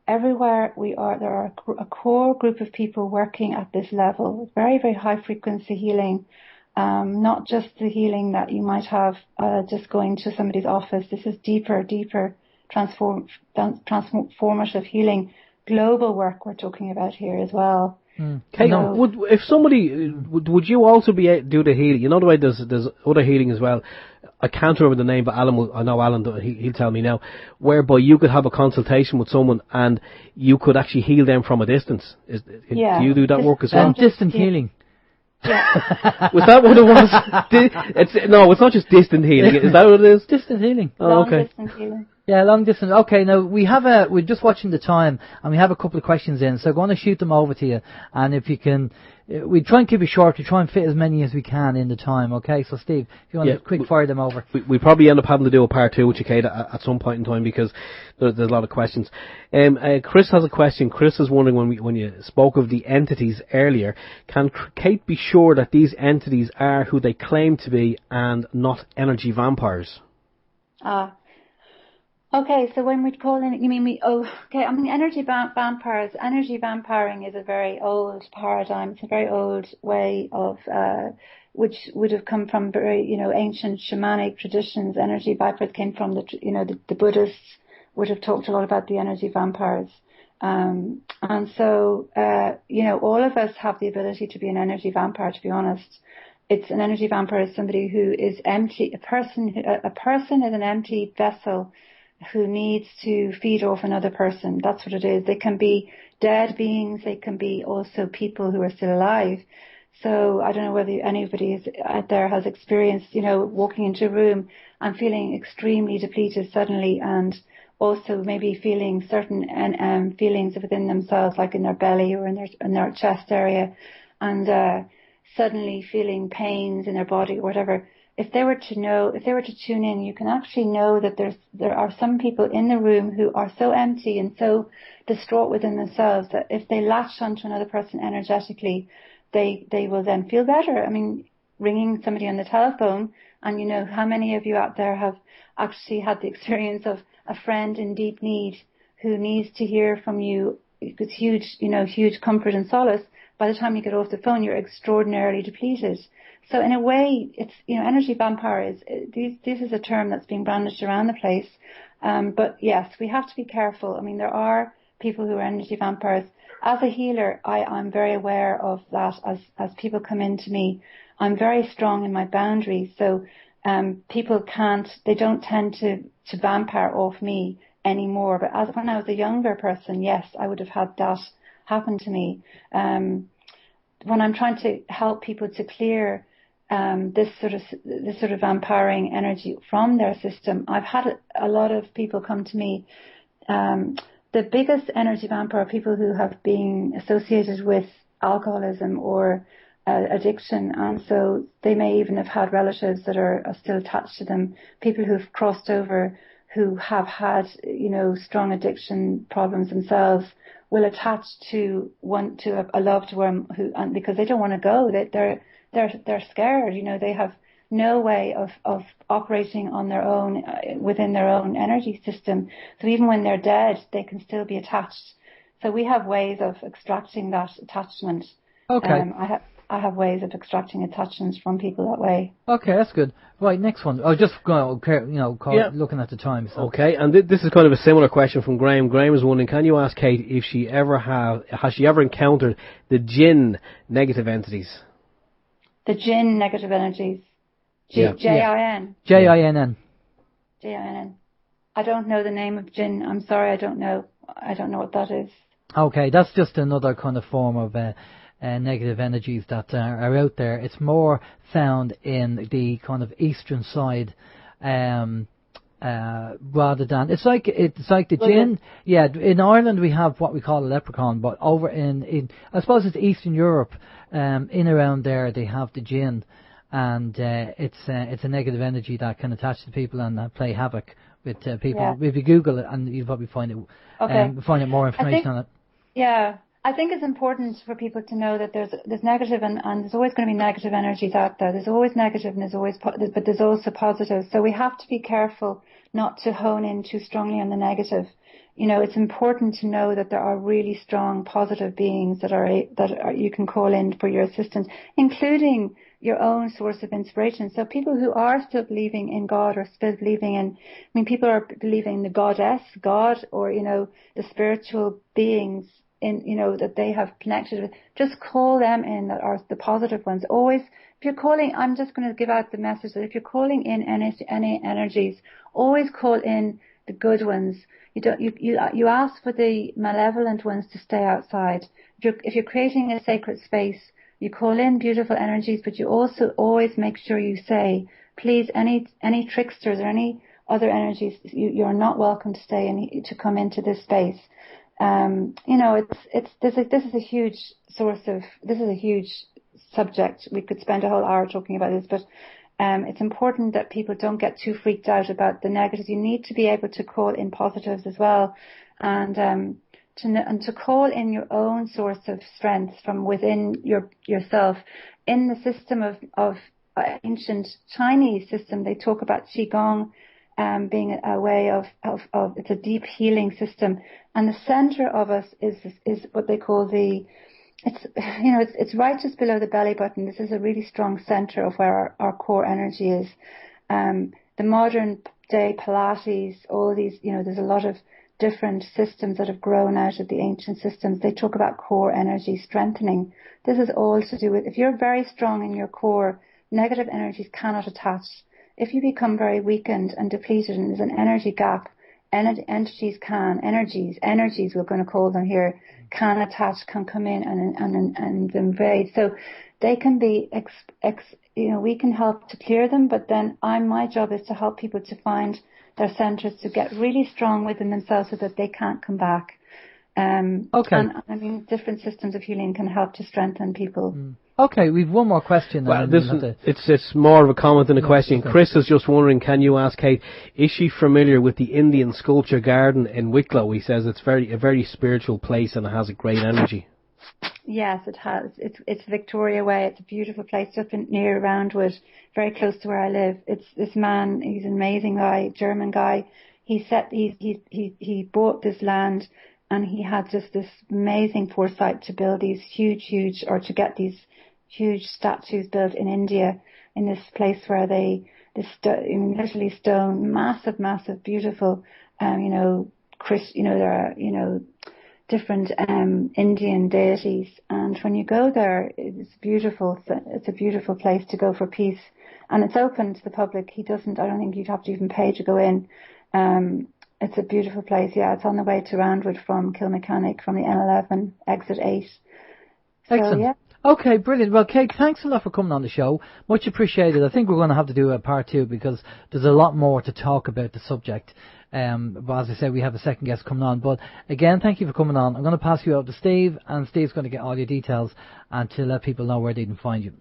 Everywhere there are a core group of people working at this level, very, very high frequency healing, not just the healing that you might have just going to somebody's office. This is deeper transformative healing, global work we're talking about here as well. Kate, would you also do the healing? You know the way there's other healing as well. I can't remember the name, but I know Alan, he'll tell me now, whereby you could have a consultation with someone and you could actually heal them from a distance. Do you do that work as well? Distant healing. Yeah. Was that what it was? It's not just distant healing. Is that what it is? Distant healing. Oh, okay. Long distance healing. Yeah, long distance. Okay, now we're just watching the time, and we have a couple of questions in, so I'm going to shoot them over to you, and if you can, we try and keep it short, we try and fit as many as we can in the time, okay? So Steve, if you want to quick fire them over. We probably end up having to do a part 2 with you, Kate, at some point in time, because there's a lot of questions. Chris has a question. Chris is wondering, when you spoke of the entities earlier, can Kate be sure that these entities are who they claim to be and not energy vampires? Okay, so when we call in, you mean energy vampires. Energy vampiring is a very old paradigm. It's a very old way of, which would have come from very, ancient shamanic traditions. Energy vampires came from the Buddhists would have talked a lot about the energy vampires. And so, all of us have the ability to be an energy vampire, to be honest. It's an energy vampire is somebody who is empty. A person is an empty vessel who needs to feed off another person. That's what it is. They can be dead beings. They can be also people who are still alive. So I don't know whether anybody out there has experienced, walking into a room and feeling extremely depleted suddenly, and also maybe feeling certain feelings within themselves, like in their belly or in their chest area, and suddenly feeling pains in their body or whatever, if they were to tune in, you can actually know that there are some people in the room who are so empty and so distraught within themselves that if they latch onto another person energetically, they will then feel better. I mean, ringing somebody on the telephone, and you know how many of you out there have actually had the experience of a friend in deep need who needs to hear from you with huge comfort and solace. By the time you get off the phone, you're extraordinarily depleted. So in a way, it's, energy vampire this is a term that's being brandished around the place. But yes, we have to be careful. I mean, there are people who are energy vampires. As a healer, I'm very aware of that as people come into me. I'm very strong in my boundaries. So people they don't tend to vampire off me anymore. But when I was a younger person, yes, I would have had that happen to me. When I'm trying to help people to clear this sort of vampiring energy from their system, I've had a lot of people come to me. The biggest energy vampire are people who have been associated with alcoholism or addiction, and so they may even have had relatives that are still attached to them. People who've crossed over, who have had strong addiction problems themselves, will attach to a loved one because they don't want to go. They're scared. They have no way of operating on their own within their own energy system. So even when they're dead, they can still be attached. So we have ways of extracting that attachment. Okay. I have ways of extracting attachments from people that way. Okay, that's good. Right, next one. I was just looking at the time. So. Okay, and this is kind of a similar question from Graham. Graham is wondering, can you ask Kate if has she ever encountered the Jinn negative entities? The Jinn negative energies. Jinn. Jinn. Jinn. I don't know the name of Jinn. I'm sorry, I don't know what that is. Okay, that's just another kind of form of negative energies that are out there. It's more found in the kind of eastern side, rather than it's like the Jinn. Yeah, in Ireland we have what we call a leprechaun, but over in I suppose it's Eastern Europe, in around there they have the Jinn, and it's a negative energy that can attach to people and play havoc with people. Yeah. If you Google it, and you'll probably find it. Okay. Find out more information on it. Yeah. I think it's important for people to know that there's negative and there's always going to be negative energies out there. There's always negative and but there's also positive. So we have to be careful not to hone in too strongly on the negative. It's important to know that there are really strong positive beings that you can call in for your assistance, including your own source of inspiration. So people who are still believing in God or still believing people are believing in the goddess, God, or, the spiritual beings that they have connected with, just call them in, that are the positive ones. Always, if you're calling, I'm just going to give out the message that if you're calling in any energies, always call in the good ones. You ask for the malevolent ones to stay outside. If you're creating a sacred space, you call in beautiful energies, but you also always make sure you say, please, any tricksters or any other energies, you're not welcome to to come into this space. This is a huge subject. We could spend a whole hour talking about this, but it's important that people don't get too freaked out about the negatives. You need to be able to call in positives as well, and to call in your own source of strength from within yourself. In the system of ancient Chinese system, they talk about Qigong being a way of it's a deep healing system, and the center of us is what they call it's right just below the belly button. This is a really strong center of where our core energy is. The modern day Pilates, all these, there's a lot of different systems that have grown out of the ancient systems. They talk about core energy strengthening. This is all to do with, if you're very strong in your core, negative energies cannot attach. If you become very weakened and depleted and there's an energy gap, energies, we're going to call them here, can attach, can come in and invade. So they can be, we can help to clear them, but then my job is to help people to find their centers, to get really strong within themselves so that they can't come back. Okay. And I mean, different systems of healing can help to strengthen people. Okay, we've one more question. Well, it's more of a comment than a question. Okay. Chris is just wondering, can you ask Kate, is she familiar with the Indian sculpture garden in Wicklow? He says it's a very spiritual place and it has a great energy. Yes, it has. It's Victoria Way. It's a beautiful place up near Roundwood, very close to where I live. It's this man. He's an amazing guy, German guy. He bought this land, and he had just this amazing foresight to build these huge, or to get these huge statues built in India, in this place where literally stone, massive, beautiful, there are, different Indian deities, and when you go there, it's beautiful. It's a beautiful place to go for peace, and it's open to the public. I don't think you'd have to even pay to go in. It's a beautiful place. Yeah, it's on the way to Roundwood from Kilmechanic, from the N11 exit 8. Excellent. Yeah. Okay, brilliant. Well, Kate, thanks a lot for coming on the show. Much appreciated. I think we're going to have to do a part 2 because there's a lot more to talk about the subject. But as I said, we have a second guest coming on. But again, thank you for coming on. I'm going to pass you out to Steve, and Steve's going to get all your details and to let people know where they can find you.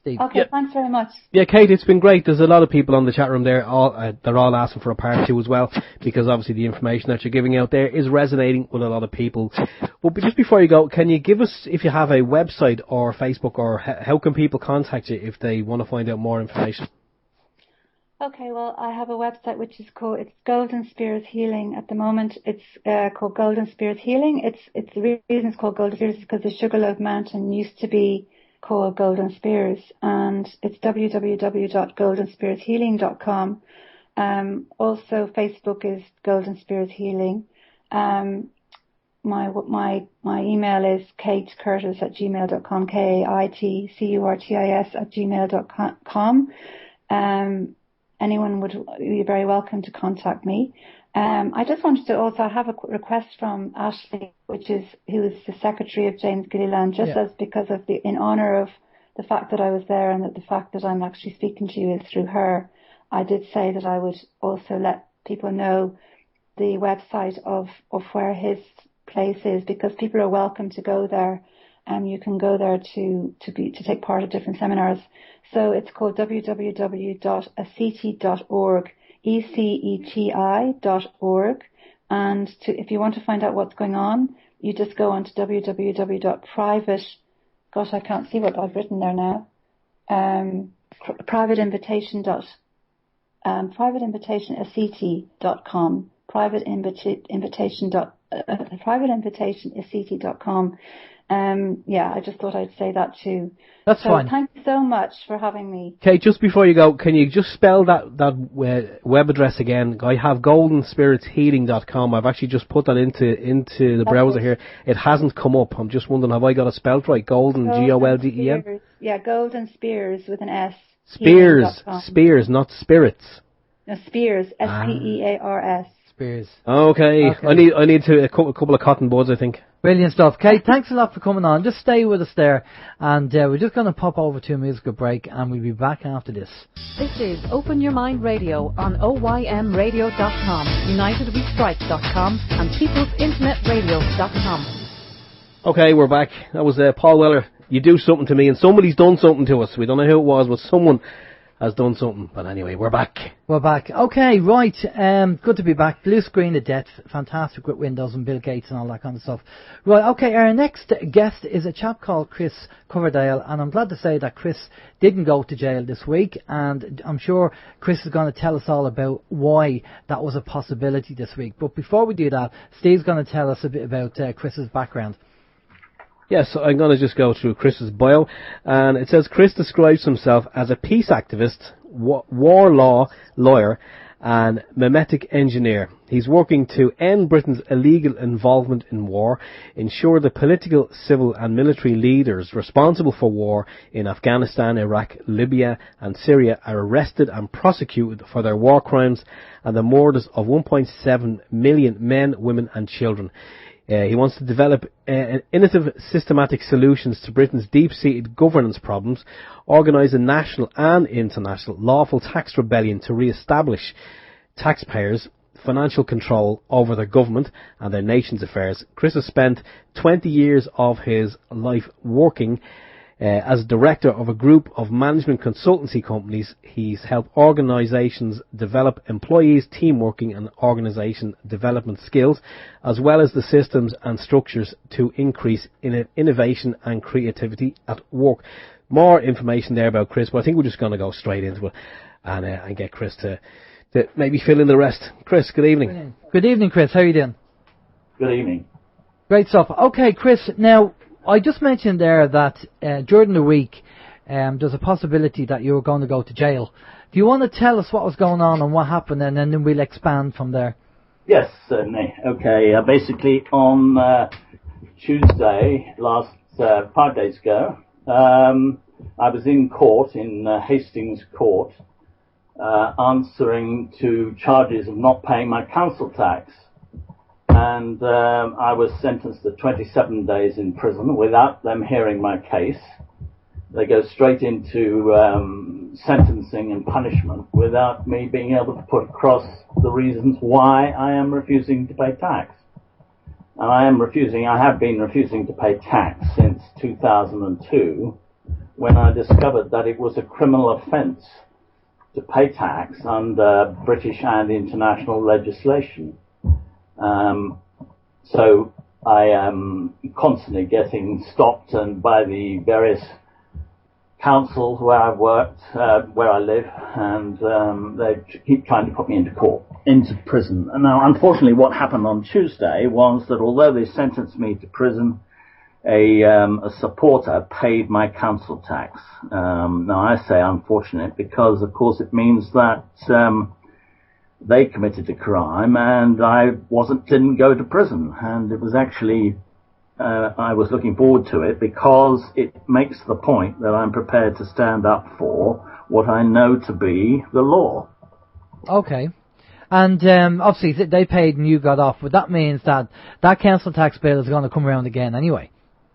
Steve. Okay, thanks very much. Yeah, Kate, it's been great. There's a lot of people on the chat room there. They're all asking for a part 2 as well, because obviously the information that you're giving out there is resonating with a lot of people. But just before you go, can you give us, if you have a website or Facebook, or how can people contact you if they want to find out more information? Okay, well, I have a website which is it's Golden Spears Healing. At the moment, it's called Golden Spears Healing. It's the reason it's called Golden Spears is because the Sugarloaf Mountain used to be called Golden Spears, and it's www.goldenspearshealing.com. Also, Facebook is Golden Spears Healing. My email is katecurtis@gmail.com, kaitcurtis@gmail.com. Anyone would be very welcome to contact me. I just wanted to also have a request from Ashley, who is the secretary of James Gilliland, in honour of the fact that I was there and that the fact that I'm actually speaking to you is through her. I did say that I would also let people know the website of where his place is, because people are welcome to go there. You can go there to take part of different seminars. So it's called www.aceti.org, ECETI.org. And if you want to find out what's going on, you just go on to www.private. Gosh, I can't see what I've written there now. privateinvitationaceti.com. privateinvitationaceti.com. I just thought I'd say that too. That's fine. Thank you so much for having me. Okay, just before you go, can you just spell that web address again? I have goldenspiritshealing.com. I've actually just put that into the browser here. It hasn't come up. I'm just wondering, have I got it spelled right? Golden, Golden Spears. Yeah, Golden Spears with an S. Spears, not spirits. No, Spears, Spears. Spears. Okay. I need a couple of cotton buds, I think. Brilliant stuff. Kate, thanks a lot for coming on. Just stay with us there, and we're just going to pop over to a musical break, and we'll be back after this. This is Open Your Mind Radio on OYMradio.com, UnitedWeStrike.com, and PeoplesInternetRadio.com. Okay, we're back. That was Paul Weller. You do something to me, and somebody's done something to us. We don't know who it was, but someone has done something. But anyway, we're back. We're back. Okay, right. Good to be back. Blue screen of death. Fantastic with Windows and Bill Gates and all that kind of stuff. Right, okay, our next guest is a chap called Chris Coverdale, and I'm glad to say that Chris didn't go to jail this week, and I'm sure Chris is going to tell us all about why that was a possibility this week. But before we do that, Steve's going to tell us a bit about Chris's background. Yes, I'm going to just go through Chris's bio, and it says Chris describes himself as a peace activist, war law lawyer, and memetic engineer. He's working to end Britain's illegal involvement in war, ensure the political, civil and military leaders responsible for war in Afghanistan, Iraq, Libya and Syria are arrested and prosecuted for their war crimes and the murders of 1.7 million men, women and children. He wants to develop innovative, systematic solutions to Britain's deep-seated governance problems, organise a national and international lawful tax rebellion to re-establish taxpayers, financial control over their government and their nation's affairs. Chris has spent 20 years of his life working as director of a group of management consultancy companies. He's helped organisations develop employees' team working and organisation development skills, as well as the systems and structures to increase innovation and creativity at work. More information there about Chris, but I think we're just going to go straight into it and get Chris to maybe fill in the rest. Chris, good evening. Brilliant. Good evening, Chris. How are you doing? Good evening. Great stuff. Okay, Chris, now, I just mentioned there that during the week there's a possibility that you were going to go to jail. Do you want to tell us what was going on and what happened, and then we'll expand from there? Yes, certainly. Okay, basically on Tuesday, 5 days ago, I was in court, in Hastings Court, answering to charges of not paying my council tax. And I was sentenced to 27 days in prison without them hearing my case. They go straight into sentencing and punishment without me being able to put across the reasons why I am refusing to pay tax. And I have been refusing to pay tax since 2002, when I discovered that it was a criminal offence to pay tax under British and international legislation. So I am constantly getting stopped and by the various councils where I've worked, where I live, and they keep trying to put me into prison. And now, unfortunately, what happened on Tuesday was that although they sentenced me to prison, a supporter paid my council tax. Now, I say unfortunate because, of course, it means that they committed a crime and I didn't go to prison. And it was actually, I was looking forward to it because it makes the point that I'm prepared to stand up for what I know to be the law. Okay. And obviously they paid and you got off, but that means that council tax bill is going to come around again anyway.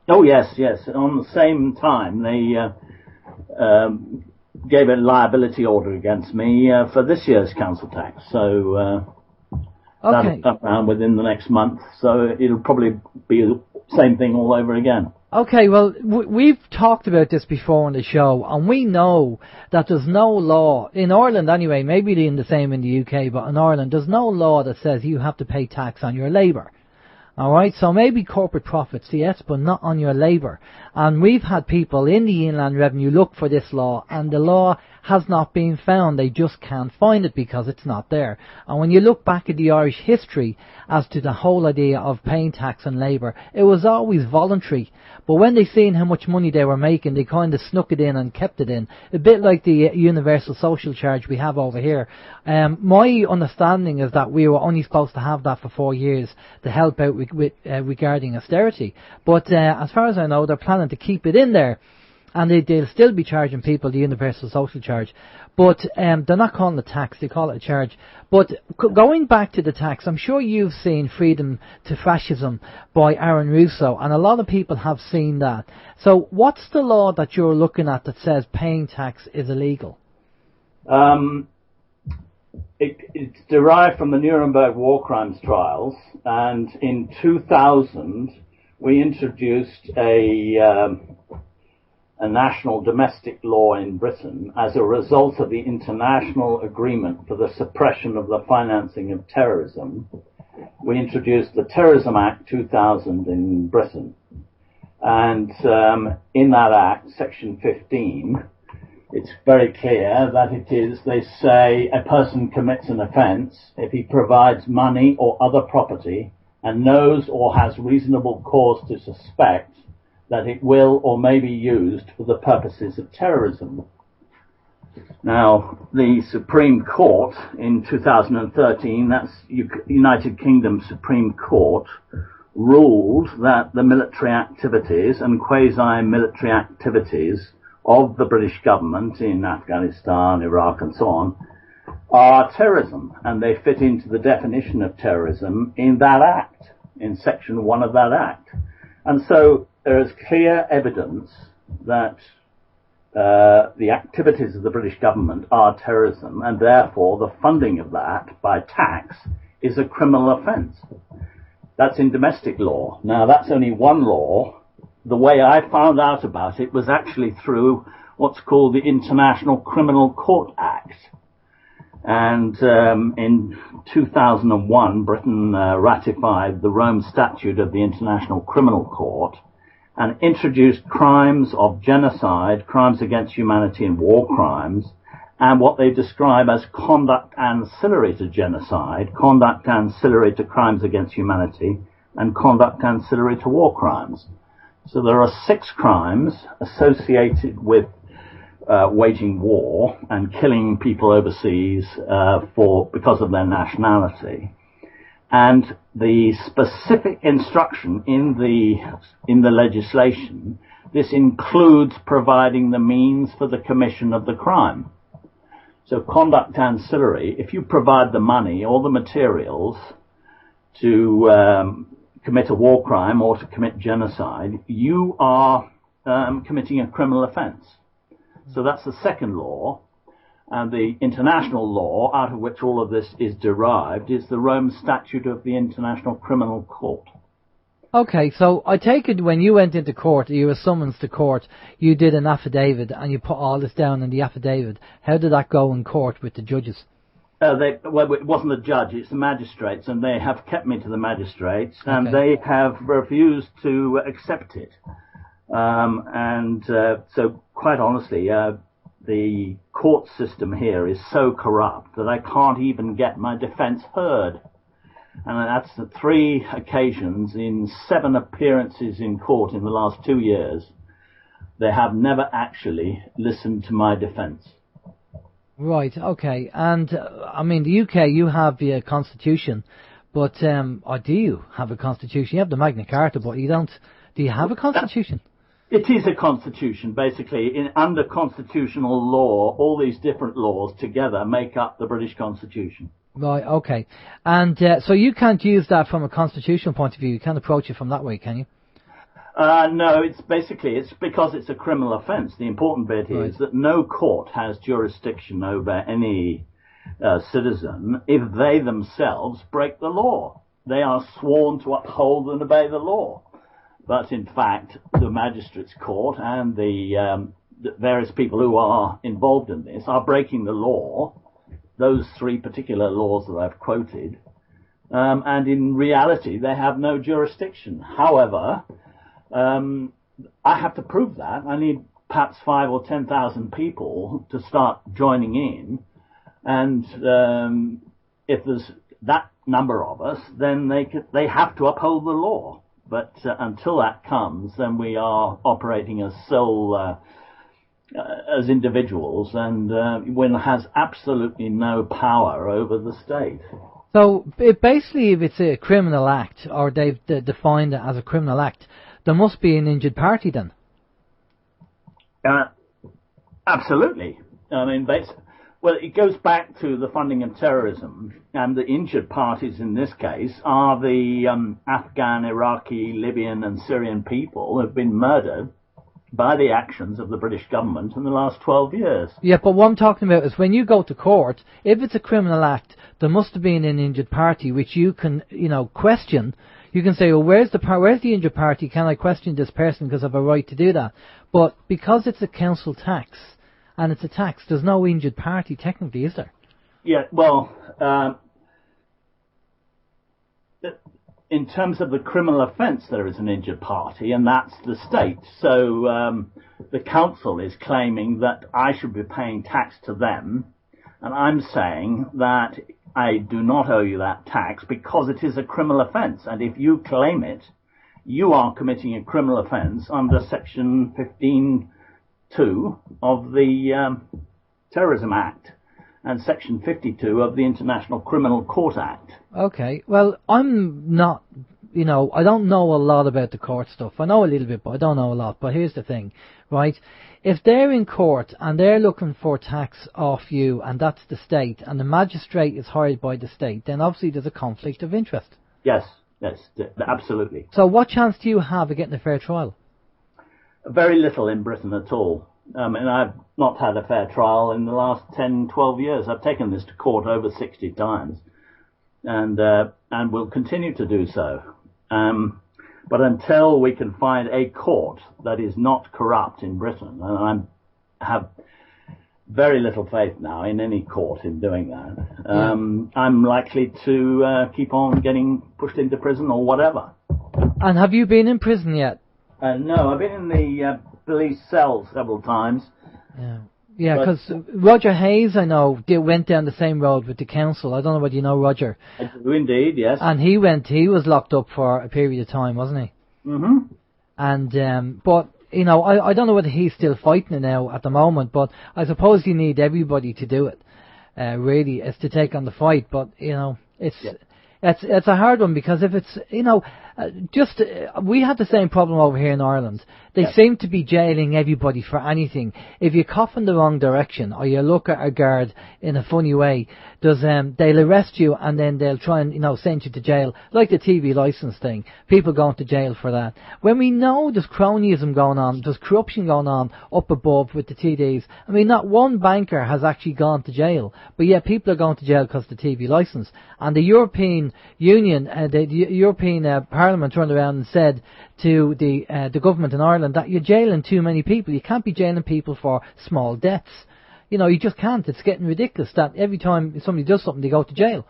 Oh, yes. On the same time, they gave a liability order against me for this year's council tax. So that'll come around within the next month. So it'll probably be the same thing all over again. Okay, well, we've talked about this before on the show, and we know that there's no law, in Ireland anyway, maybe in the same in the UK, but in Ireland, there's no law that says you have to pay tax on your labour. Alright, so maybe corporate profits, yes, but not on your labour. And we've had people in the Inland Revenue look for this law, and the law has not been found. They just can't find it because it's not there. And when you look back at the Irish history as to the whole idea of paying tax on labour, it was always voluntary. But when they seen how much money they were making, they kind of snuck it in and kept it in. A bit like the universal social charge we have over here. My understanding is that we were only supposed to have that for 4 years to help out with regarding austerity. But as far as I know, they're planning to keep it in there. And they'll still be charging people the universal social charge. But they're not calling it tax, they call it a charge. But going back to the tax, I'm sure you've seen Freedom to Fascism by Aaron Russo, and a lot of people have seen that. So what's the law that you're looking at that says paying tax is illegal? It's derived from the Nuremberg war crimes trials, and in 2000 we introduced a national domestic law in Britain as a result of the international agreement for the suppression of the financing of terrorism. We introduced the Terrorism Act 2000 in Britain. And in that act, section 15, it's very clear that they say a person commits an offence if he provides money or other property and knows or has reasonable cause to suspect that it will or may be used for the purposes of terrorism. Now, the Supreme Court in 2013, that's United Kingdom Supreme Court, ruled that the military activities and quasi-military activities of the British government in Afghanistan, Iraq and so on are terrorism, and they fit into the definition of terrorism in that act, in section 1 of that act. And so there is clear evidence that the activities of the British government are terrorism, and therefore the funding of that by tax is a criminal offence. That's in domestic law. Now, that's only one law. The way I found out about it was actually through what's called the International Criminal Court Act. And in 2001, Britain ratified the Rome Statute of the International Criminal Court and introduced crimes of genocide, crimes against humanity and war crimes, and what they describe as conduct ancillary to genocide, conduct ancillary to crimes against humanity, and conduct ancillary to war crimes. So there are 6 crimes associated with waging war and killing people overseas because of their nationality. And the specific instruction in the legislation, this includes providing the means for the commission of the crime. So conduct ancillary, if you provide the money or the materials to commit a war crime or to commit genocide, you are committing a criminal offence. So that's the second law. And the international law, out of which all of this is derived, is the Rome Statute of the International Criminal Court. Okay, so I take it when you went into court, you were summoned to court, you did an affidavit and you put all this down in the affidavit. How did that go in court with the judges? Well, it wasn't the judge, it's the magistrates, and they have kept me to the magistrates, and they have refused to accept it. So, quite honestly, the court system here is so corrupt that I can't even get my defence heard. And that's 3 occasions in 7 appearances in court in the last 2 years. They have never actually listened to my defence. Right, okay. And, I mean, the UK, you have the constitution, but, or do you have a constitution? You have the Magna Carta, but you don't. Do you have a constitution? It is a constitution, basically. Under constitutional law, all these different laws together make up the British Constitution. Right, okay. And so you can't use that from a constitutional point of view. You can't approach it from that way, can you? No, it's because it's a criminal offence. The important bit is that no court has jurisdiction over any citizen if they themselves break the law. They are sworn to uphold and obey the law. But in fact, the magistrates' court and the various people who are involved in this are breaking the law, those 3 particular laws that I've quoted, and in reality they have no jurisdiction. However, I have to prove that. I need perhaps 5 or 10,000 people to start joining in, and if there's that number of us, then they have to uphold the law. But until that comes, then we are operating as as individuals, and one has absolutely no power over the state. So basically, if it's a criminal act, or they've defined it as a criminal act, there must be an injured party then. Absolutely. I mean, well, it goes back to the funding of terrorism, and the injured parties in this case are the Afghan, Iraqi, Libyan and Syrian people who have been murdered by the actions of the British government in the last 12 years. Yeah, but what I'm talking about is when you go to court, if it's a criminal act, there must have been an injured party which you can, question. You can say, well, where's the injured party? Can I question this person because I have a right to do that? But because it's a council tax, and it's a tax, there's no injured party technically, is there? Yeah, well, in terms of the criminal offence, there is an injured party, and that's the state. So the council is claiming that I should be paying tax to them, and I'm saying that I do not owe you that tax because it is a criminal offence, and if you claim it, you are committing a criminal offence under Section 15(2) of the Terrorism Act and Section 52 of the International Criminal Court Act. Okay, well, I'm not, I don't know a lot about the court stuff. I know a little bit, but I don't know a lot. But here's the thing, right? If they're in court and they're looking for tax off you, and that's the state, and the magistrate is hired by the state, then obviously there's a conflict of interest. Yes, absolutely. So what chance do you have of getting a fair trial? Very little in Britain at all. And I've not had a fair trial in the last 10, 12 years. I've taken this to court over 60 times. and will continue to do so. But until we can find a court that is not corrupt in Britain, and I have very little faith now in any court in doing that, I'm likely to keep on getting pushed into prison or whatever. And have you been in prison yet? No, I've been in the police cell several times. Yeah, because Roger Hayes, I know, went down the same road with the council. I don't know whether you know Roger. I do indeed, yes. And he was locked up for a period of time, wasn't he? Mm-hmm. And, but, you know, I don't know whether he's still fighting it now at the moment, but I suppose you need everybody to do it, really, is to take on the fight. But, you know, it's a hard one, because if it's, you know, we have the same problem over here in Ireland. They seem to be jailing everybody for anything. If you cough in the wrong direction, or you look at a guard in a funny way, they'll arrest you, and then they'll try and, you know, send you to jail, like the TV licence thing. People going to jail for that. When we know there's cronyism going on, there's corruption going on up above with the TDs. I mean, not one banker has actually gone to jail, but yet people are going to jail because of the TV licence. And the European Union, the European Parliament turned around and said to the government in Ireland that you're jailing too many people. You can't be jailing people for small debts. You know, you just can't. It's getting ridiculous that every time somebody does something, they go to jail.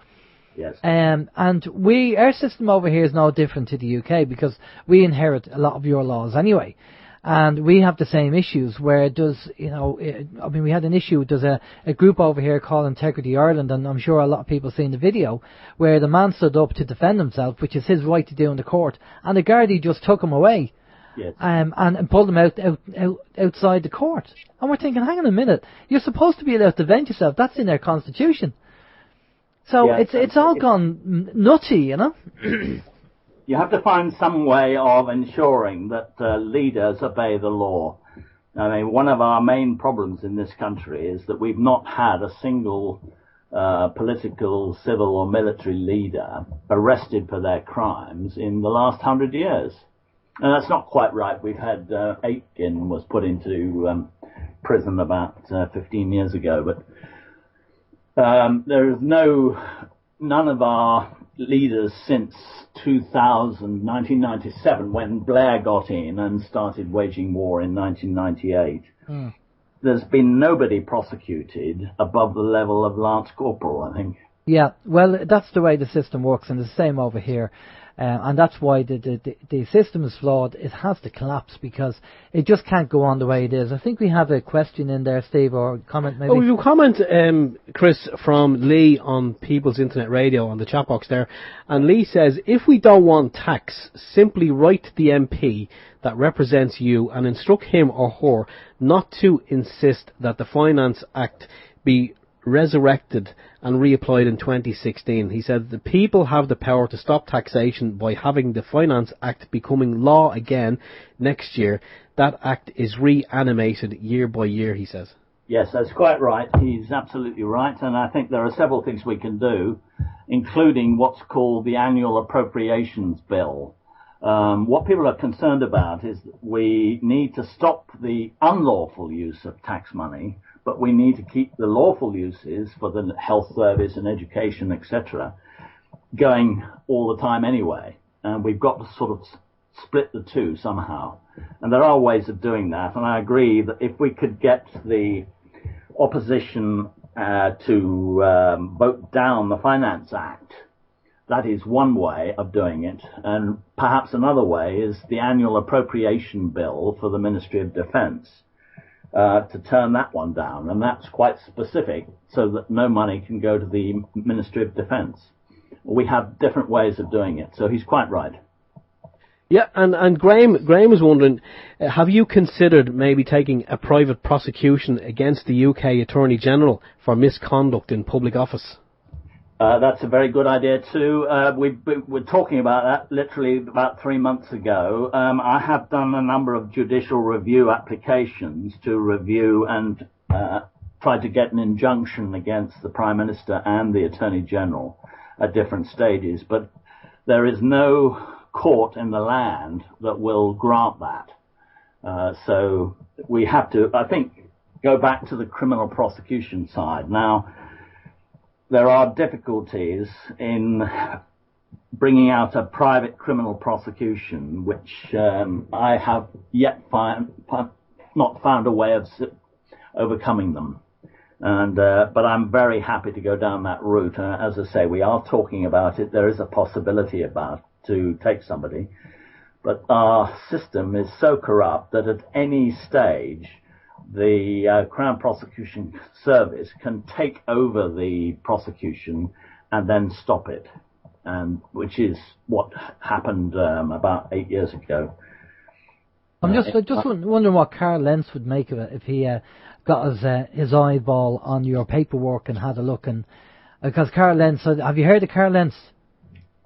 Yes. And our system over here is no different to the UK, because we inherit a lot of your laws anyway. And we have the same issues where we had an issue. There's a group over here called Integrity Ireland, and I'm sure a lot of people have seen the video, where the man stood up to defend himself, which is his right to do in the court, and the Gardaí just took him away. Yes. And pulled him outside the court. And we're thinking, hang on a minute, you're supposed to be allowed to defend yourself. That's in their constitution. So it's all gone nutty, you know. You have to find some way of ensuring that leaders obey the law. I mean, one of our main problems in this country is that we've not had a single political, civil or military leader arrested for their crimes in the last 100 years. And that's not quite right. We've had Aitken was put into prison about 15 years ago, but there is none of our leaders since 1997, when Blair got in and started waging war in 1998. There's been nobody prosecuted above the level of Lance Corporal, I think. Yeah, well, that's the way the system works, and it's the same over here. And that's why the system is flawed. It has to collapse, because it just can't go on the way it is. I think we have a question in there, Steve, or a comment maybe. Oh, you comment, Chris, from Lee on People's Internet Radio on the chat box there. And Lee says, if we don't want tax, simply write to the MP that represents you and instruct him or her not to insist that the Finance Act be resurrected and reapplied in 2016. He said the people have the power to stop taxation by having the Finance Act becoming law again next year. That act is reanimated year by year, he says. Yes, that's quite right. He's absolutely right. And I think there are several things we can do, including what's called the Annual Appropriations Bill. What people are concerned about is that we need to stop the unlawful use of tax money, but we need to keep the lawful uses for the health service and education, etc., going all the time anyway. And we've got to sort of split the two somehow. And there are ways of doing that. And I agree that if we could get the opposition to vote down the Finance Act, that is one way of doing it. And perhaps another way is the Annual Appropriation Bill for the Ministry of Defence. To turn that one down, and that's quite specific, so that no money can go to the Ministry of Defence. We have different ways of doing it, so he's quite right. Yeah, and Graham is wondering, have you considered maybe taking a private prosecution against the UK Attorney General for misconduct in public office? That's a very good idea too. We were talking about that literally about 3 months ago. I have done a number of judicial review applications to review and try to get an injunction against the Prime Minister and the Attorney General at different stages. But there is no court in the land that will grant that. So we have to, I think, go back to the criminal prosecution side. Now, there are difficulties in bringing out a private criminal prosecution, which I have yet not found a way of overcoming them. And but I'm very happy to go down that route. As I say, we are talking about it. There is a possibility to take somebody, but our system is so corrupt that at any stage the Crown Prosecution Service can take over the prosecution and then stop it, and which is what happened about 8 years ago. I'm just wondering what Carl Lentz would make of it if he got his eyeball on your paperwork and had a look. And because Carl Lentz, have you heard of Carl Lentz?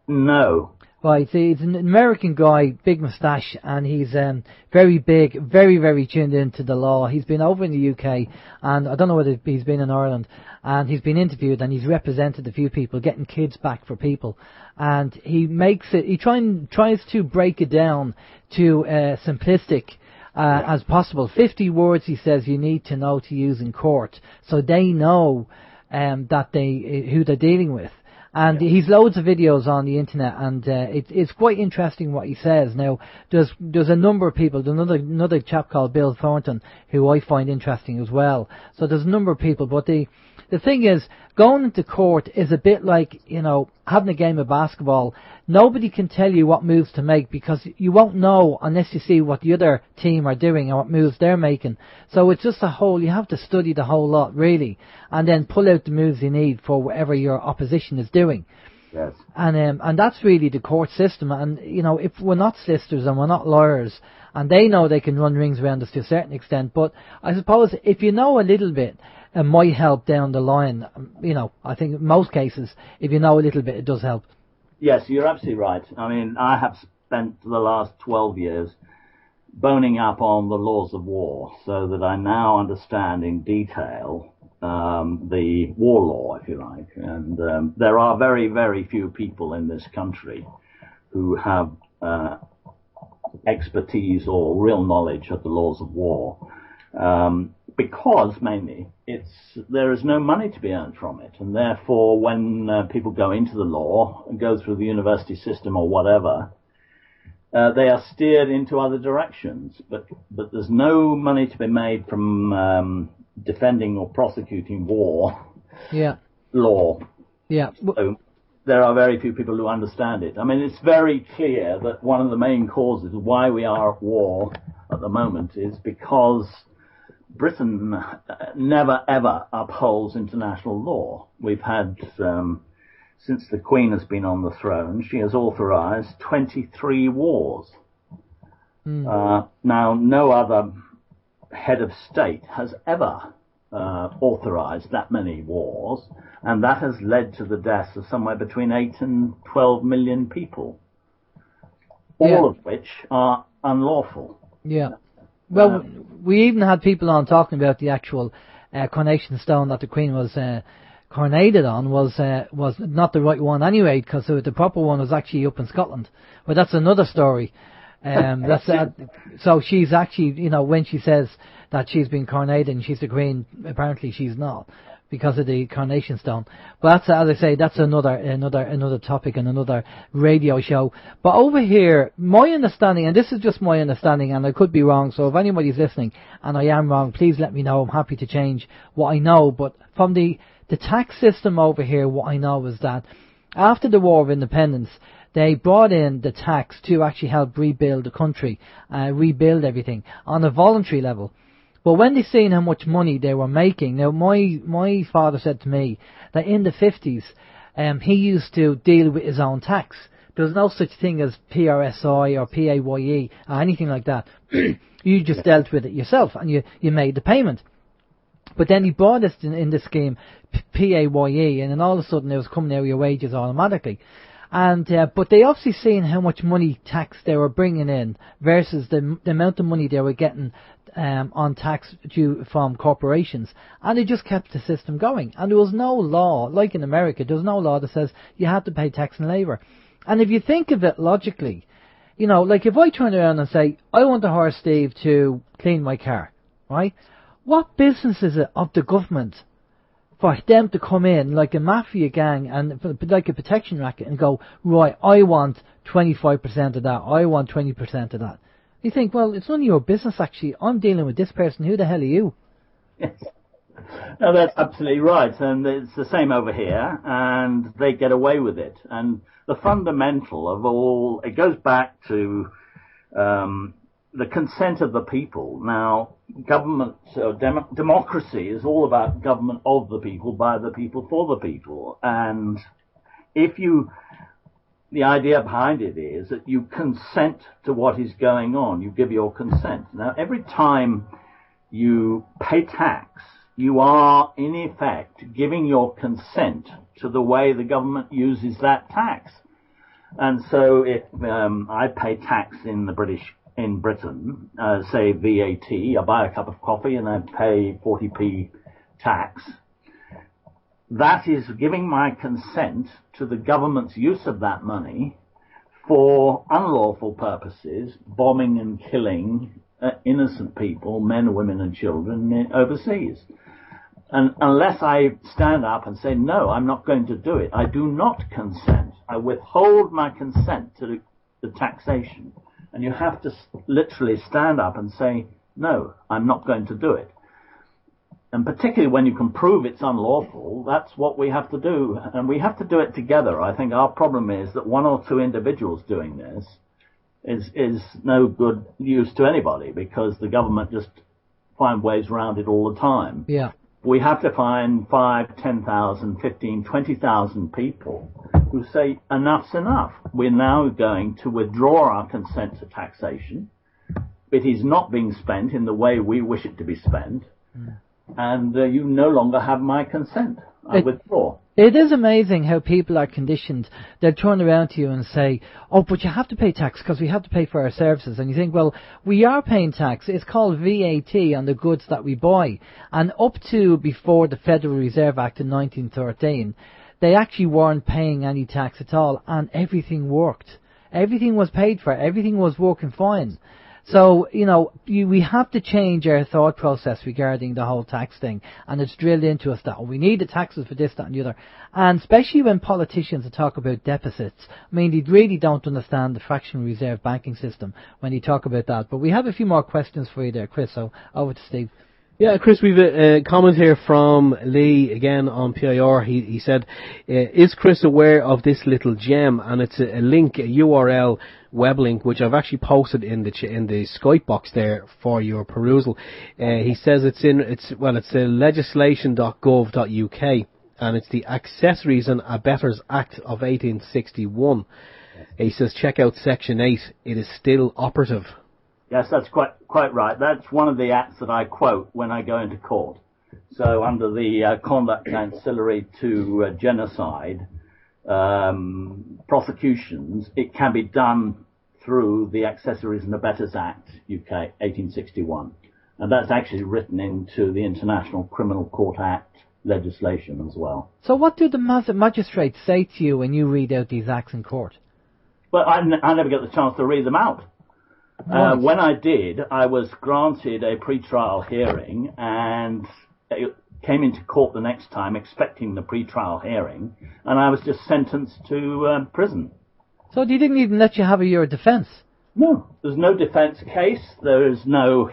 No. Right, he's an American guy, big moustache, and he's very big, very, very tuned into the law. He's been over in the UK, and I don't know whether he's been in Ireland, and he's been interviewed, and he's represented a few people, getting kids back for people. And he tries to break it down to simplistic as possible. 50 words, he says, you need to know to use in court, so they know that who they're dealing with. And he's loads of videos on the internet, and it's quite interesting what he says. Now, there's a number of people. There's another chap called Bill Thornton who I find interesting as well. So there's a number of people, but the thing is, going into court is a bit like, having a game of basketball. Nobody can tell you what moves to make because you won't know unless you see what the other team are doing and what moves they're making. So it's just you have to study the whole lot, really, and then pull out the moves you need for whatever your opposition is doing. Yes. And that's really the court system. And, if we're not solicitors and we're not lawyers, and they know they can run rings around us to a certain extent, but I suppose if you know a little bit, it might help down the line. I think in most cases, if you know a little bit, it does help. Yes, you're absolutely right. I mean, I have spent the last 12 years boning up on the laws of war so that I now understand in detail the war law, if you like. And there are very, very few people in this country who have expertise or real knowledge of the laws of war. Because mainly there is no money to be earned from it, and therefore when people go into the law and go through the university system or whatever, they are steered into other directions. But there's no money to be made from defending or prosecuting war law. Yeah. So there are very few people who understand it. I mean, it's very clear that one of the main causes why we are at war at the moment is because Britain never ever upholds international law. We've had, since the Queen has been on the throne, she has authorised 23 wars. Now, no other head of state has ever authorised that many wars, and that has led to the deaths of somewhere between 8 and 12 million people, all of which are unlawful. Yeah. Well, we even had people on talking about the actual coronation stone that the Queen was coronated on was not the right one anyway, because the proper one was actually up in Scotland. But that's another story. So she's actually, when she says that she's been coronated and she's the Queen, apparently she's not, because of the coronation stone. But that's, as I say, that's another topic and another radio show. But over here, my understanding, and this is just my understanding, and I could be wrong, so if anybody's listening and I am wrong, please let me know. I'm happy to change what I know. But from the tax system over here, what I know is that after the War of Independence, they brought in the tax to actually help rebuild the country, rebuild everything on a voluntary level. But when they seen how much money they were making, now my father said to me that in the 50s, he used to deal with his own tax. There was no such thing as PRSI or PAYE or anything like that. You just dealt with it yourself and you made the payment. But then he brought us in the scheme PAYE, and then all of a sudden it was coming out of your wages automatically. And but they obviously seen how much money tax they were bringing in versus the amount of money they were getting on tax due from corporations, and they just kept the system going. And there was no law, like in America, there was no law that says you have to pay tax and labour. And if you think of it logically, like if I turn around and say, I want to hire Steve to clean my car, right? What business is it of the government for them to come in like a mafia gang and like a protection racket and go, right, I want 25% of that, I want 20% of that. You think, well, it's none of your business actually. I'm dealing with this person. Who the hell are you? Yes. No, that's absolutely right, and it's the same over here, and they get away with it. And the fundamental of all, it goes back to the consent of the people. Now, government, democracy is all about government of the people, by the people, for the people. And the idea behind it is that you consent to what is going on. You give your consent. Now, every time you pay tax, you are, in effect, giving your consent to the way the government uses that tax. And so if I pay tax in Britain, say VAT, I buy a cup of coffee and I pay 40p tax, that is giving my consent to the government's use of that money for unlawful purposes, bombing and killing innocent people, men, women and children overseas. And unless I stand up and say, no, I'm not going to do it, I do not consent. I withhold my consent to the taxation. And you have to literally stand up and say, no, I'm not going to do it. And particularly when you can prove it's unlawful, that's what we have to do. And we have to do it together. I think our problem is that one or two individuals doing this is no good use to anybody, because the government just find ways around it all the time. Yeah. We have to find 5, 10,000, 15, 20,000 people who say enough's enough. We're now going to withdraw our consent to taxation. It is not being spent in the way we wish it to be spent. And you no longer have my consent. I withdraw. It is amazing how people are conditioned. They'll turn around to you and say, oh, but you have to pay tax because we have to pay for our services. And you think, well, we are paying tax. It's called VAT on the goods that we buy. And up to before the Federal Reserve Act in 1913, they actually weren't paying any tax at all, and everything worked. Everything was paid for. Everything was working fine. So, we have to change our thought process regarding the whole tax thing. And it's drilled into us that we need the taxes for this, that and the other. And especially when politicians talk about deficits. I mean, they really don't understand the fractional reserve banking system when they talk about that. But we have a few more questions for you there, Chris. So over to Steve. Yeah, Chris, we've a comment here from Lee, again on PIR. He said, is Chris aware of this little gem? And it's a link, a URL web link, which I've actually posted in the Skype box there for your perusal. He says it's legislation.gov.uk, and it's the Accessories and Abettors Act of 1861. He says, check out Section 8. It is still operative. Yes, that's quite right. That's one of the acts that I quote when I go into court. So under the conduct ancillary to genocide prosecutions, it can be done through the Accessories and Abettors Act, UK, 1861. And that's actually written into the International Criminal Court Act legislation as well. So what do the magistrates say to you when you read out these acts in court? Well, I never get the chance to read them out. When I did, I was granted a pre-trial hearing and came into court the next time expecting the pre-trial hearing, and I was just sentenced to prison. So they didn't even let you have your defence? No, there's no defence case. There was no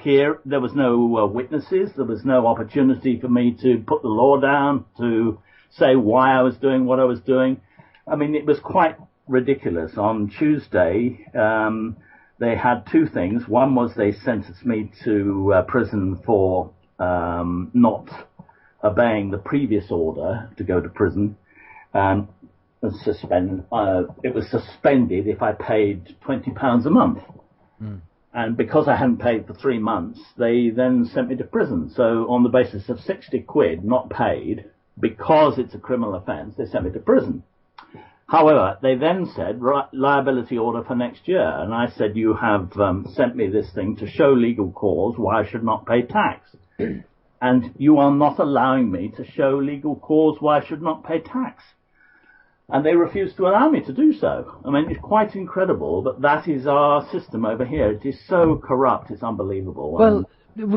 witnesses. There was no opportunity for me to put the law down, to say why I was doing what I was doing. I mean, it was quite ridiculous. On Tuesday, they had two things. One was they sentenced me to prison for not obeying the previous order to go to prison. It was suspended if I paid £20 a month. And because I hadn't paid for 3 months, they then sent me to prison. So on the basis of 60 quid not paid, because it's a criminal offence, they sent me to prison. However, they then said, liability order for next year. And I said, you have sent me this thing to show legal cause why I should not pay tax. And you are not allowing me to show legal cause why I should not pay tax. And they refused to allow me to do so. I mean, it's quite incredible, but that is our system over here. It is so corrupt, it's unbelievable. Well,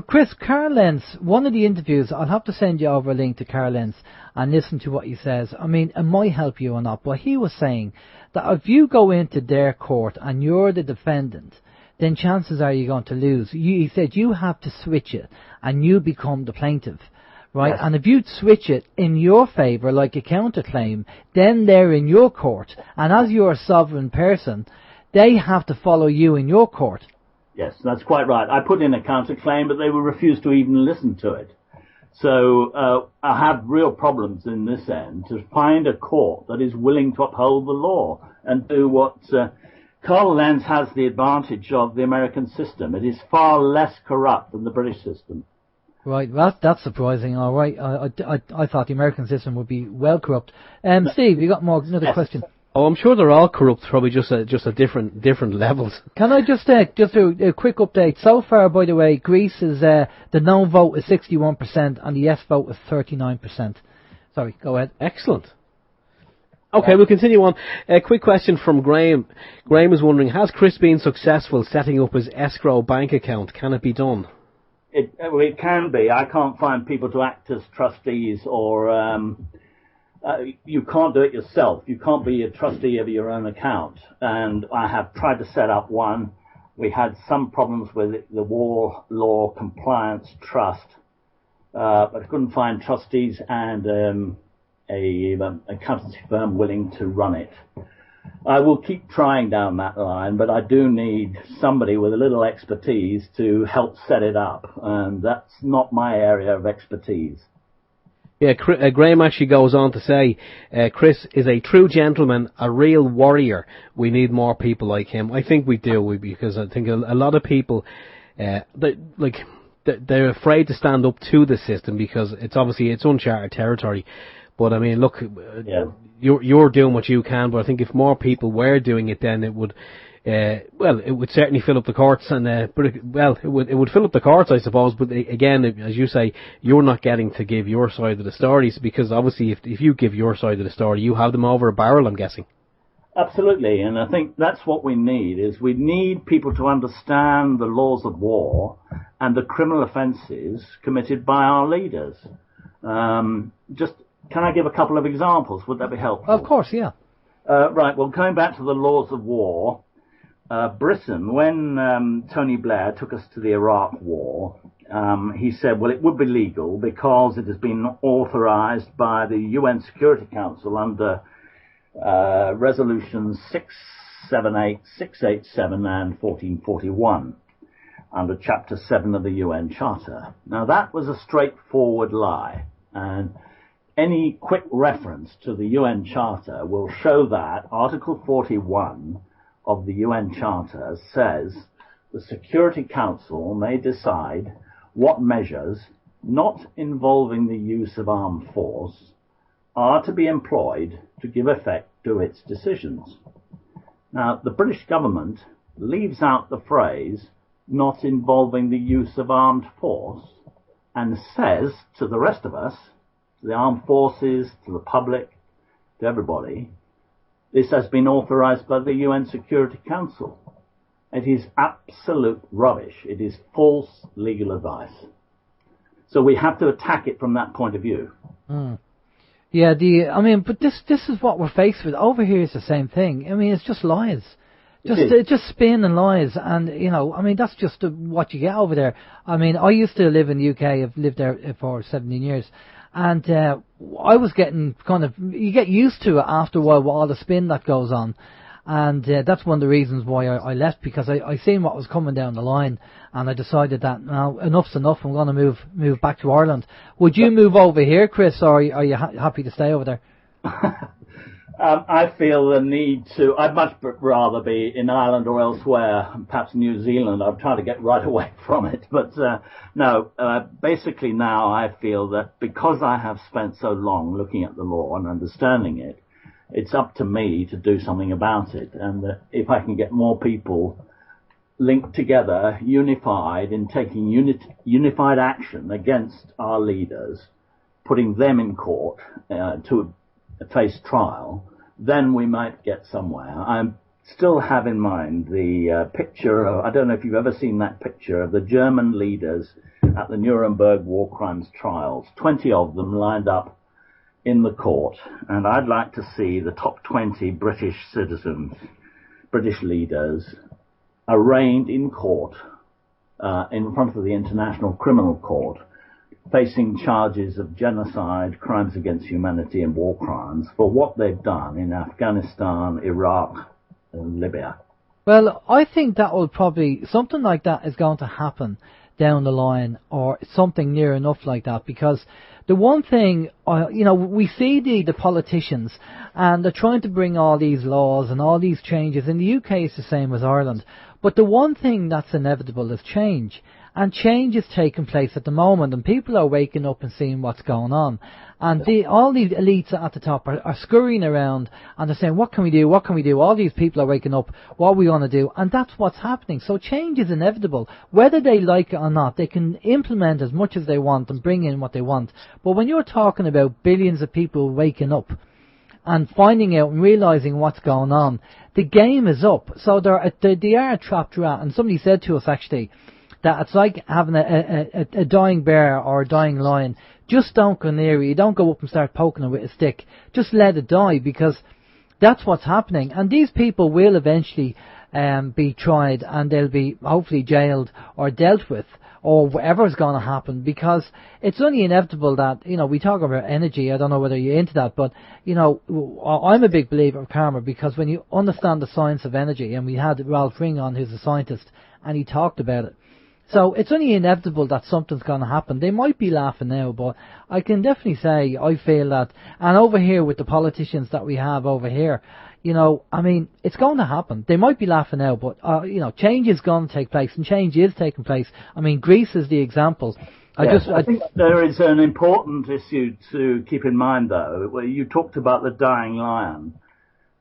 Chris, Carl Lenz, one of the interviews, I'll have to send you over a link to Carl Lenz and listen to what he says. I mean, it might help you or not, but he was saying that if you go into their court and you're the defendant, then chances are you're going to lose. He said you have to switch it and you become the plaintiff, right? Yes. And if you switch it in your favour, like a counterclaim, then they're in your court. And as you're a sovereign person, they have to follow you in your court. Yes, that's quite right. I put in a counterclaim, but they will refuse to even listen to it. So I have real problems in this end to find a court that is willing to uphold the law and do what Carl Lenz has the advantage of the American system. It is far less corrupt than the British system. Right, well, that's surprising. All right, I thought the American system would be well corrupt. Steve, you got another question? Oh, I'm sure they're all corrupt, probably just at different levels. Can I just a quick update? So far, by the way, Greece is the no vote is 61% and the yes vote is 39%. Sorry, go ahead. Excellent. Okay, we'll continue on. A quick question from Graham. Graham is wondering, has Chris been successful setting up his escrow bank account? Can it be done? It can be. I can't find people to act as trustees or... you can't do it yourself. You can't be a trustee of your own account. And I have tried to set up one. We had some problems with the War Law Compliance Trust, but I couldn't find trustees and a accountancy firm willing to run it. I will keep trying down that line, but I do need somebody with a little expertise to help set it up, and that's not my area of expertise. Yeah, Graham actually goes on to say, Chris is a true gentleman, a real warrior. We need more people like him. I think we do, because I think a lot of people, they're afraid to stand up to the system because it's uncharted territory. But I mean, look, you're doing what you can. But I think if more people were doing it, then it would. It would certainly fill up the courts, and it would fill up the courts, I suppose. But again, as you say, you're not getting to give your side of the stories, because obviously, if you give your side of the story, you have them over a barrel, I'm guessing. Absolutely, and I think that's what we need. Is we need people to understand the laws of war and the criminal offences committed by our leaders. Can I give a couple of examples? Would that be helpful? Of course, yeah. Right. Well, going back to the laws of war. Britain, when Tony Blair took us to the Iraq War, he said, well, it would be legal because it has been authorised by the UN Security Council under Resolutions 678, 687 and 1441 under Chapter 7 of the UN Charter. Now, that was a straightforward lie, and any quick reference to the UN Charter will show that Article 41 of the UN Charter says the Security Council may decide what measures, not involving the use of armed force, are to be employed to give effect to its decisions. Now, the British government leaves out the phrase not involving the use of armed force and says to the rest of us, to the armed forces, to the public, to everybody, this has been authorised by the UN Security Council. It is absolute rubbish. It is false legal advice. So we have to attack it from that point of view. Yeah, but this is what we're faced with. Over here is the same thing. I mean, it's just lies. It's just spin and lies, and that's just what you get over there. I mean, I used to live in the UK. I've lived there for 17 years. And I was getting you get used to it after a while with all the spin that goes on. And that's one of the reasons why I left, because I seen what was coming down the line, and I decided that now enough's enough. I'm going to move back to Ireland. Would you move over here, Chris, or are you happy to stay over there? I feel the need to. I'd much rather be in Ireland or elsewhere, perhaps New Zealand. I'm trying to get right away from it. But no, basically now I feel that because I have spent so long looking at the law and understanding it, it's up to me to do something about it. And if I can get more people linked together, unified, in taking unified action against our leaders, putting them in court to face trial, then we might get somewhere. I'm still have in mind the picture of, I don't know if you've ever seen that picture of the German leaders at the Nuremberg war crimes trials, 20 of them lined up in the court, and I'd like to see the top 20 British citizens, British leaders, arraigned in court in front of the International Criminal Court, facing charges of genocide, crimes against humanity and war crimes for what they've done in Afghanistan, Iraq and Libya. Well, I think that will probably, something like that is going to happen down the line, or something near enough like that, because the one thing, we see the politicians, and they're trying to bring all these laws and all these changes. In the UK it's the same as Ireland, but the one thing that's inevitable is change. And change is taking place at the moment, and people are waking up and seeing what's going on. And all these elites at the top are scurrying around, and they're saying, what can we do, what can we do? All these people are waking up, what are we going to do? And that's what's happening. So change is inevitable. Whether they like it or not, they can implement as much as they want and bring in what they want. But when you're talking about billions of people waking up and finding out and realising what's going on, the game is up. So they are a trapped rat. And somebody said to us, actually, that it's like having a dying bear or a dying lion. Just don't go near it. You don't go up and start poking it with a stick. Just let it die, because that's what's happening. And these people will eventually be tried, and they'll be hopefully jailed or dealt with, or whatever's going to happen, because it's only inevitable that, we talk about energy. I don't know whether you're into that, but, I'm a big believer of karma, because when you understand the science of energy, and we had Ralph Ring on, who's a scientist, and he talked about it. So it's only inevitable that something's going to happen. They might be laughing now, but I can definitely say I feel that. And over here with the politicians that we have over here, it's going to happen. They might be laughing now, but, change is going to take place, and change is taking place. Greece is the example. I think there is an important issue to keep in mind, though, where you talked about the dying lion.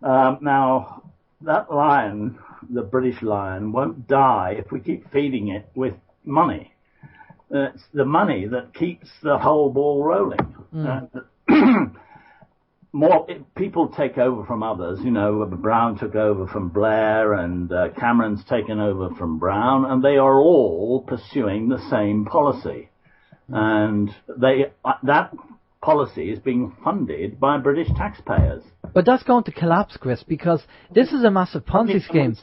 Now, that lion, the British lion, won't die if we keep feeding it with money. It's the money that keeps the whole ball rolling. People take over from others. Brown took over from Blair, and Cameron's taken over from Brown, and they are all pursuing the same policy. And that policy is being funded by British taxpayers. But that's going to collapse, Chris, because this is a massive Ponzi scheme.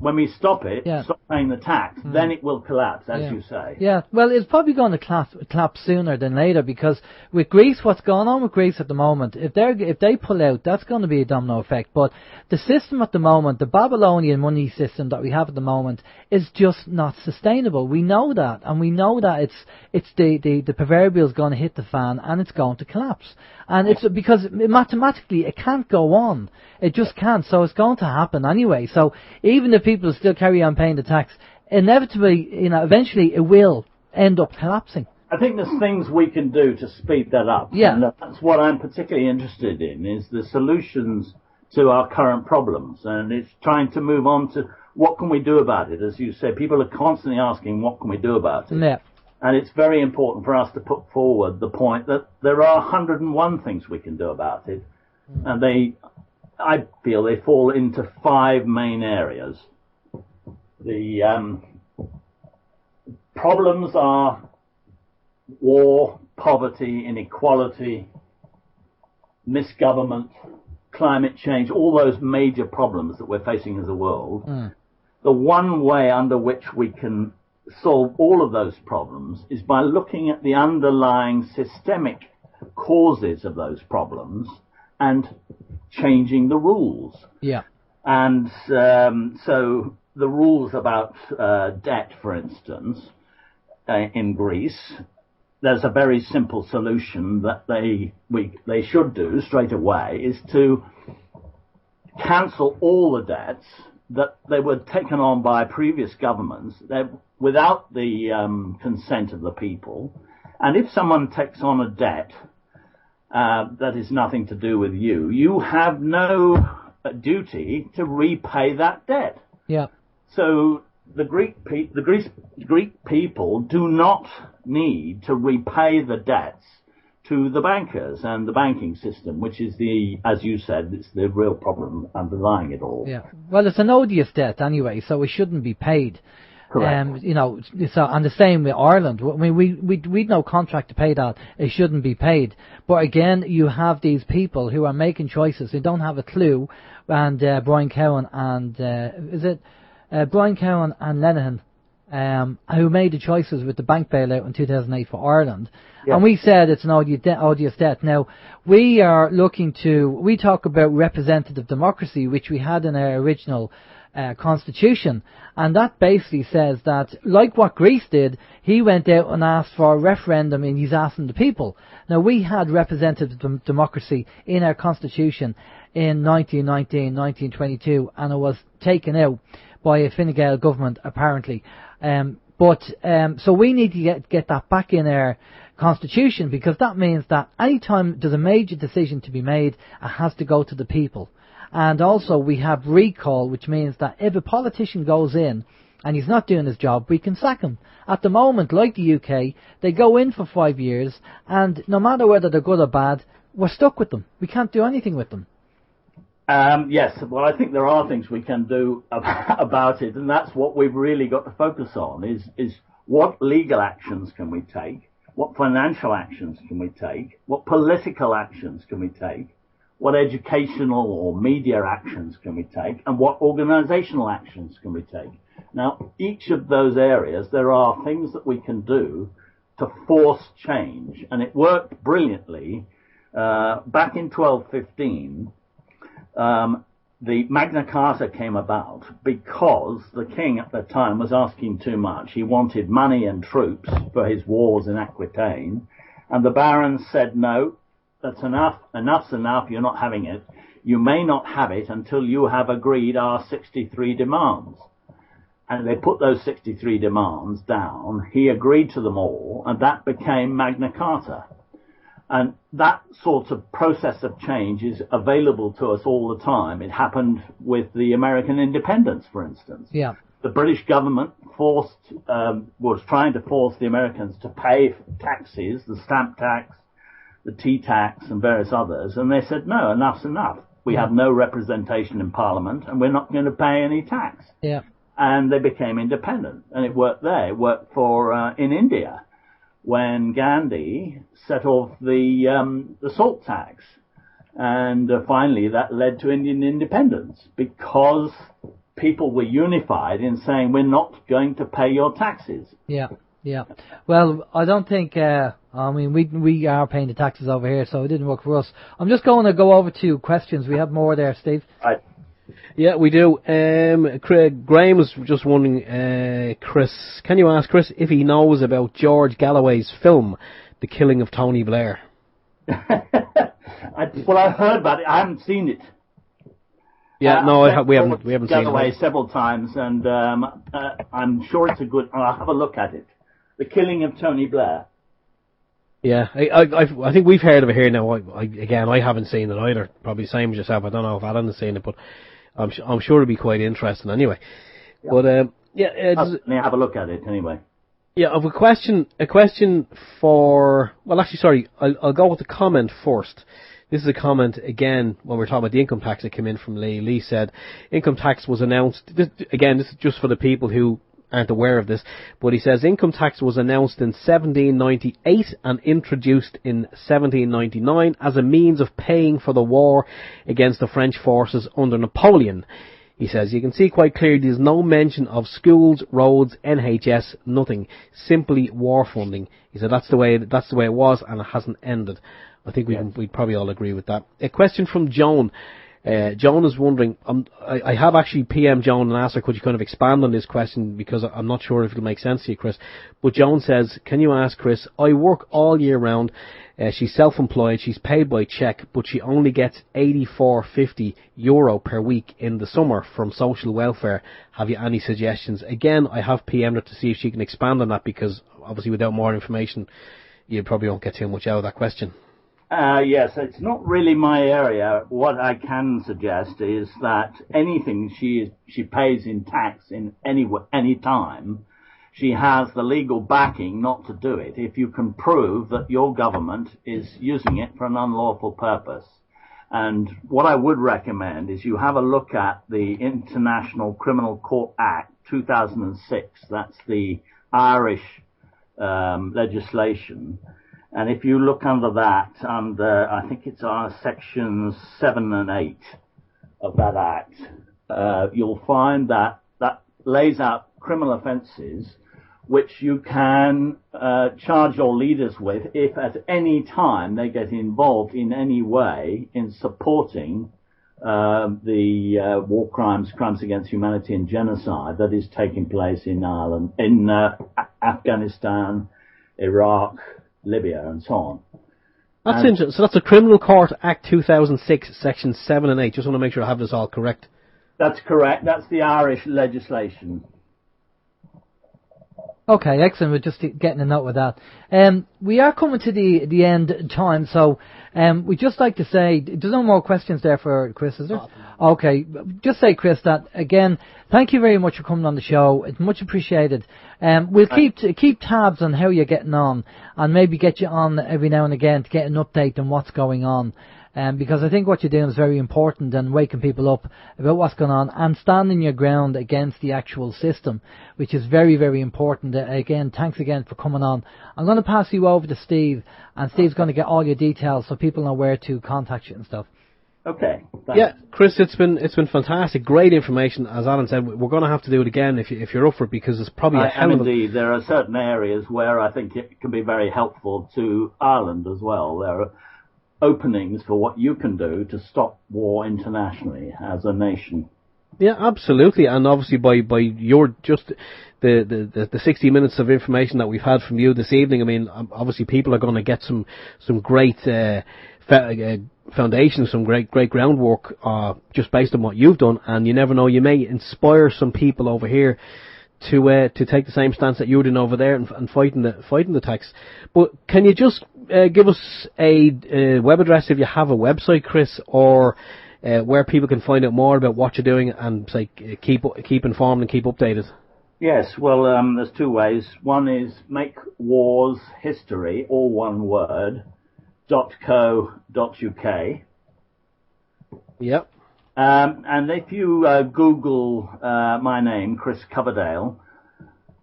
When we stop it, stop paying the tax, then it will collapse, as you say. Yeah, well, it's probably going to collapse sooner than later, because with Greece, what's going on with Greece at the moment, if they pull out, that's going to be a domino effect. But the system at the moment, the Babylonian money system that we have at the moment, is just not sustainable. We know that, and we know that it's the proverbial is going to hit the fan, and it's going to collapse. And it's because mathematically it can't go on. It just can't. So it's going to happen anyway. So even if people still carry on paying the tax, inevitably, eventually it will end up collapsing. I think there's things we can do to speed that up. Yeah. And that's what I'm particularly interested in, is the solutions to our current problems. And it's trying to move on to what can we do about it. As you say, people are constantly asking, what can we do about it? Yeah. And it's very important for us to put forward the point that there are 101 things we can do about it. And I feel they fall into 5 main areas. The problems are war, poverty, inequality, misgovernment, climate change, all those major problems that we're facing as a world. The one way under which we can solve all of those problems is by looking at the underlying systemic causes of those problems and changing the rules. Yeah. And so the rules about debt, for instance, in Greece, there's a very simple solution that they should do straight away, is to cancel all the debts that they were taken on by previous governments without the consent of the people. And if someone takes on a debt that is nothing to do with you, you have no duty to repay that debt. Yeah. So the Greek people do not need to repay the debts to the bankers and the banking system, which is as you said, it's the real problem underlying it all. Yeah. Well, it's an odious debt anyway, so it shouldn't be paid. Correct. So, and the same with Ireland. I mean, we'd no contract to pay that. It shouldn't be paid. But again, you have these people who are making choices who don't have a clue. And Brian Cowan and Brian Cowan and Lenihan, who made the choices with the bank bailout in 2008 for Ireland. Yes. And we said it's an odious debt. Now, we talk about representative democracy, which we had in our original constitution, and that basically says that, like what Greece did, he went out and asked for a referendum and he's asking the people. Now, we had representative democracy in our constitution in 1919, 1922, and it was taken out by a Fine Gael government, apparently. So we need to get that back in our constitution, because that means that any time there's a major decision to be made, it has to go to the people. And also we have recall, which means that if a politician goes in and he's not doing his job, we can sack him. At the moment, like the UK, they go in for 5 years, and no matter whether they're good or bad, we're stuck with them. We can't do anything with them. Yes, well, I think there are things we can do about it, and that's what we've really got to focus on, is what legal actions can we take, what financial actions can we take, what political actions can we take, what educational or media actions can we take, and what organizational actions can we take. Now, each of those areas, there are things that we can do to force change, and it worked brilliantly. Back in 1215, the Magna Carta came about because the king at the time was asking too much. He wanted money and troops for his wars in Aquitaine, and the barons said, no, that's enough, enough's enough, you're not having it. You may not have it until you have agreed our 63 demands. And they put those 63 demands down, he agreed to them all, and that became Magna Carta. And that sort of process of change is available to us all the time. It happened with the American independence, for instance. Yeah. The British government was trying to force the Americans to pay taxes, the stamp tax, the tea tax, and various others, and they said, no, enough's enough. We have no representation in Parliament, and we're not going to pay any tax. Yeah. And they became independent, and it worked there. It worked in India, when Gandhi set off the salt tax, and finally that led to Indian independence, because people were unified in saying, we're not going to pay your taxes. Yeah. Yeah. Well, I don't think, we are paying the taxes over here, so it didn't work for us. I'm just going to go over to questions. We have more there, Steve. Right. Yeah, we do. Graham was just wondering, Chris, can you ask Chris if he knows about George Galloway's film, The Killing of Tony Blair? I've heard about it. I haven't seen it. Yeah, we haven't seen it. Galloway several times, and I'm sure it's a good. I'll have a look at it. The Killing of Tony Blair. Yeah, I think we've heard of it here now. I haven't seen it either. Probably the same as yourself. I don't know if Alan has seen it, but I'm sure it'll be quite interesting anyway. Yeah. But I'll have a look at it anyway. Yeah, I've a question for. Well, actually, sorry. I'll go with the comment first. This is a comment again when we're talking about the income tax that came in from Lee. Lee said income tax was announced. This is just for the people who aren't aware of this, but he says income tax was announced in 1798 and introduced in 1799 as a means of paying for the war against the French forces under Napoleon. He says you can see quite clearly there's no mention of schools, roads, NHS, nothing, simply war funding. He said that's the way it was, and it hasn't ended. I think we'd probably all agree with that. A question from Joan. Joan is wondering, I have actually PM Joan and asked her, could you kind of expand on this question, because I'm not sure if it'll make sense to you, Chris. But Joan says, can you ask Chris, I work all year round, she's self-employed, she's paid by cheque, but she only gets €84.50 per week in the summer from social welfare. Have you any suggestions? Again, I have PM'd her to see if she can expand on that, because obviously without more information, you probably won't get too much out of that question. Yes, it's not really my area. What I can suggest is that anything she pays in tax in any time, she has the legal backing not to do it if you can prove that your government is using it for an unlawful purpose. And what I would recommend is you have a look at the International Criminal Court Act 2006. That's the Irish legislation. And if you look under that, under, I think it's sections 7 and 8 of that act, you'll find that lays out criminal offences which you can charge your leaders with if at any time they get involved in any way in supporting the war crimes, crimes against humanity and genocide that is taking place in Ireland, in Afghanistan, Iraq, Libya and so on. That's interesting. So that's the Criminal Court Act 2006, Sections 7 and 8. Just want to make sure I have this all correct. That's correct. That's the Irish legislation. Okay, excellent. We're just getting a note with that. We are coming to the end time, so we'd just like to say, there's no more questions there for Chris, is there? Okay, just say, Chris, that again, thank you very much for coming on the show. It's much appreciated. We'll keep tabs on how you're getting on, and maybe get you on every now and again to get an update on what's going on. Because I think what you're doing is very important, and waking people up about what's going on and standing your ground against the actual system, which is very, very important. Again, thanks again for coming on. I'm going to pass you over to Steve, and Steve's going to get all your details so people know where to contact you and stuff. Okay. Thanks. Yeah, Chris, it's been fantastic, great information. As Alan said, we're going to have to do it again if you're up for it, because it's probably a hell of a... Indeed, there are certain areas where I think it can be very helpful to Ireland as well. There are openings for what you can do to stop war internationally as a nation. Yeah, absolutely, and obviously by your just the 60 minutes of information that we've had from you this evening, I mean, obviously people are going to get some great foundations, some great groundwork just based on what you've done, and you never know, you may inspire some people over here to take the same stance that you're doing over there and fighting the tax. But can you just give us a web address if you have a website, Chris, or where people can find out more about what you're doing and say keep informed and keep updated? Yes, well, there's two ways. One is Make Wars History, all one word, .co.uk. Yep. And if you Google my name, Chris Coverdale,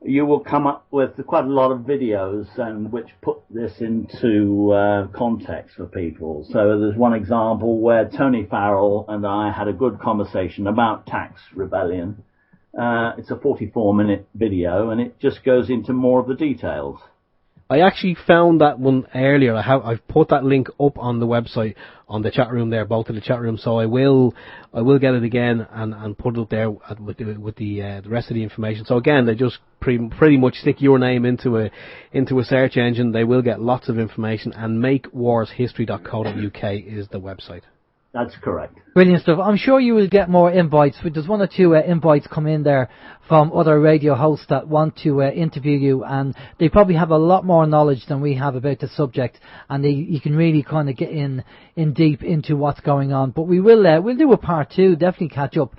you will come up with quite a lot of videos and which put this into context for people. So there's one example where Tony Farrell and I had a good conversation about tax rebellion. It's a 44-minute video, and it just goes into more of the details. I actually found that one earlier. I've put that link up on the website, on the chat room there, both of the chat rooms. So I will get it again and put it up there with the rest of the information. So again, they just pretty much stick your name into a search engine. They will get lots of information. And makewarshistory.co.uk is the website. That's correct. Brilliant stuff. I'm sure you will get more invites. There's one or two invites come in there from other radio hosts that want to interview you, and they probably have a lot more knowledge than we have about the subject, and you can really kind of get in deep into what's going on. But we'll do a part two, definitely catch up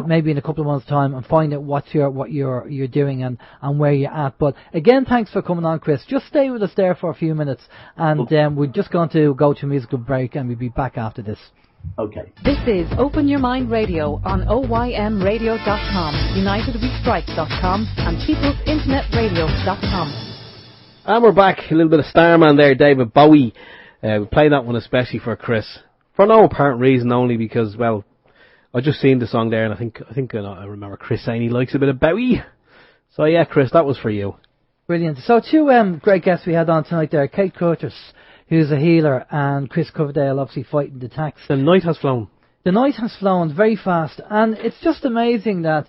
maybe in a couple of months' time and find out what you're doing and where you're at. But again, thanks for coming on, Chris. Just stay with us there for a few minutes, and we're just going to go to a musical break, and we'll be back after this. Okay. This is Open Your Mind Radio on OYMradio.com, UnitedWeStrike.com and PeoplesInternetRadio.com. And we're back. A little bit of Starman there, David Bowie. We played that one especially for Chris, for no apparent reason, only because, well, I just seen the song there, and I think I remember Chris saying he likes a bit of Bowie. So yeah, Chris, that was for you. Brilliant. So two great guests we had on tonight there, Kate Curtis, who's a healer, and Chris Coverdale, obviously fighting the tax. The night has flown. The night has flown very fast, and it's just amazing that,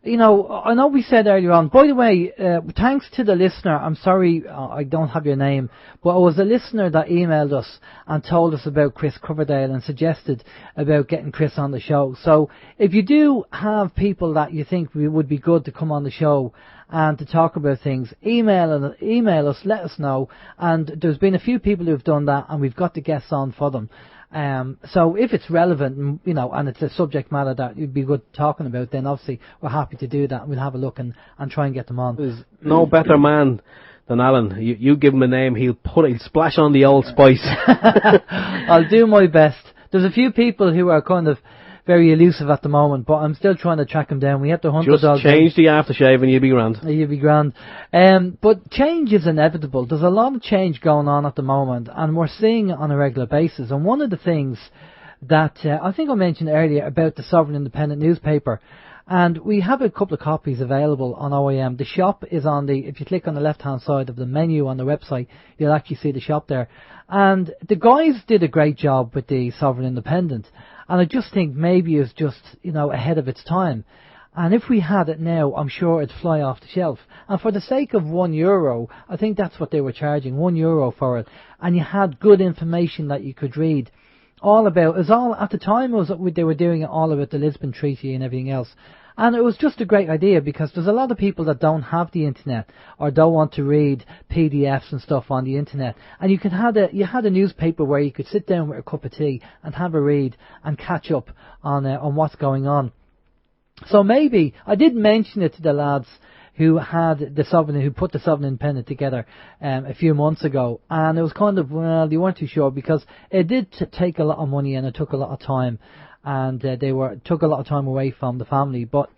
you know, I know we said earlier on, by the way, thanks to the listener, I'm sorry I don't have your name, but it was a listener that emailed us and told us about Chris Coverdale and suggested about getting Chris on the show. So if you do have people that you think would be good to come on the show and to talk about things, email us, let us know. And there's been a few people who've done that, and we've got the guests on for them. So if it's relevant, and it's a subject matter that you'd be good talking about, then obviously we're happy to do that. We'll have a look and try and get them on. There's no better man than Alan. You give him a name, he'll splash on the old spice. I'll do my best. There's a few people who are kind of very elusive at the moment, but I'm still trying to track them down. We have to hunt the dog. Just change the aftershave and you'll be grand. You'll be grand. But change is inevitable. There's a lot of change going on at the moment, and we're seeing it on a regular basis. And one of the things that I think I mentioned earlier about the Sovereign Independent newspaper, and we have a couple of copies available on OYM. The shop is if you click on the left-hand side of the menu on the website, you'll actually see the shop there. And the guys did a great job with the Sovereign Independent. And I just think maybe it's just, ahead of its time. And if we had it now, I'm sure it'd fly off the shelf. And for the sake of €1, I think that's what they were charging, €1 for it. And you had good information that you could read. At the time, they were doing it all about the Lisbon Treaty and everything else. And it was just a great idea, because there's a lot of people that don't have the internet or don't want to read PDFs and stuff on the internet. And you had a newspaper where you could sit down with a cup of tea and have a read and catch up on what's going on. So maybe I did mention it to the lads who put the Sovereign Independent together a few months ago, and it was kind of, well, they weren't too sure, because it did take a lot of money and it took a lot of time. And took a lot of time away from the family. But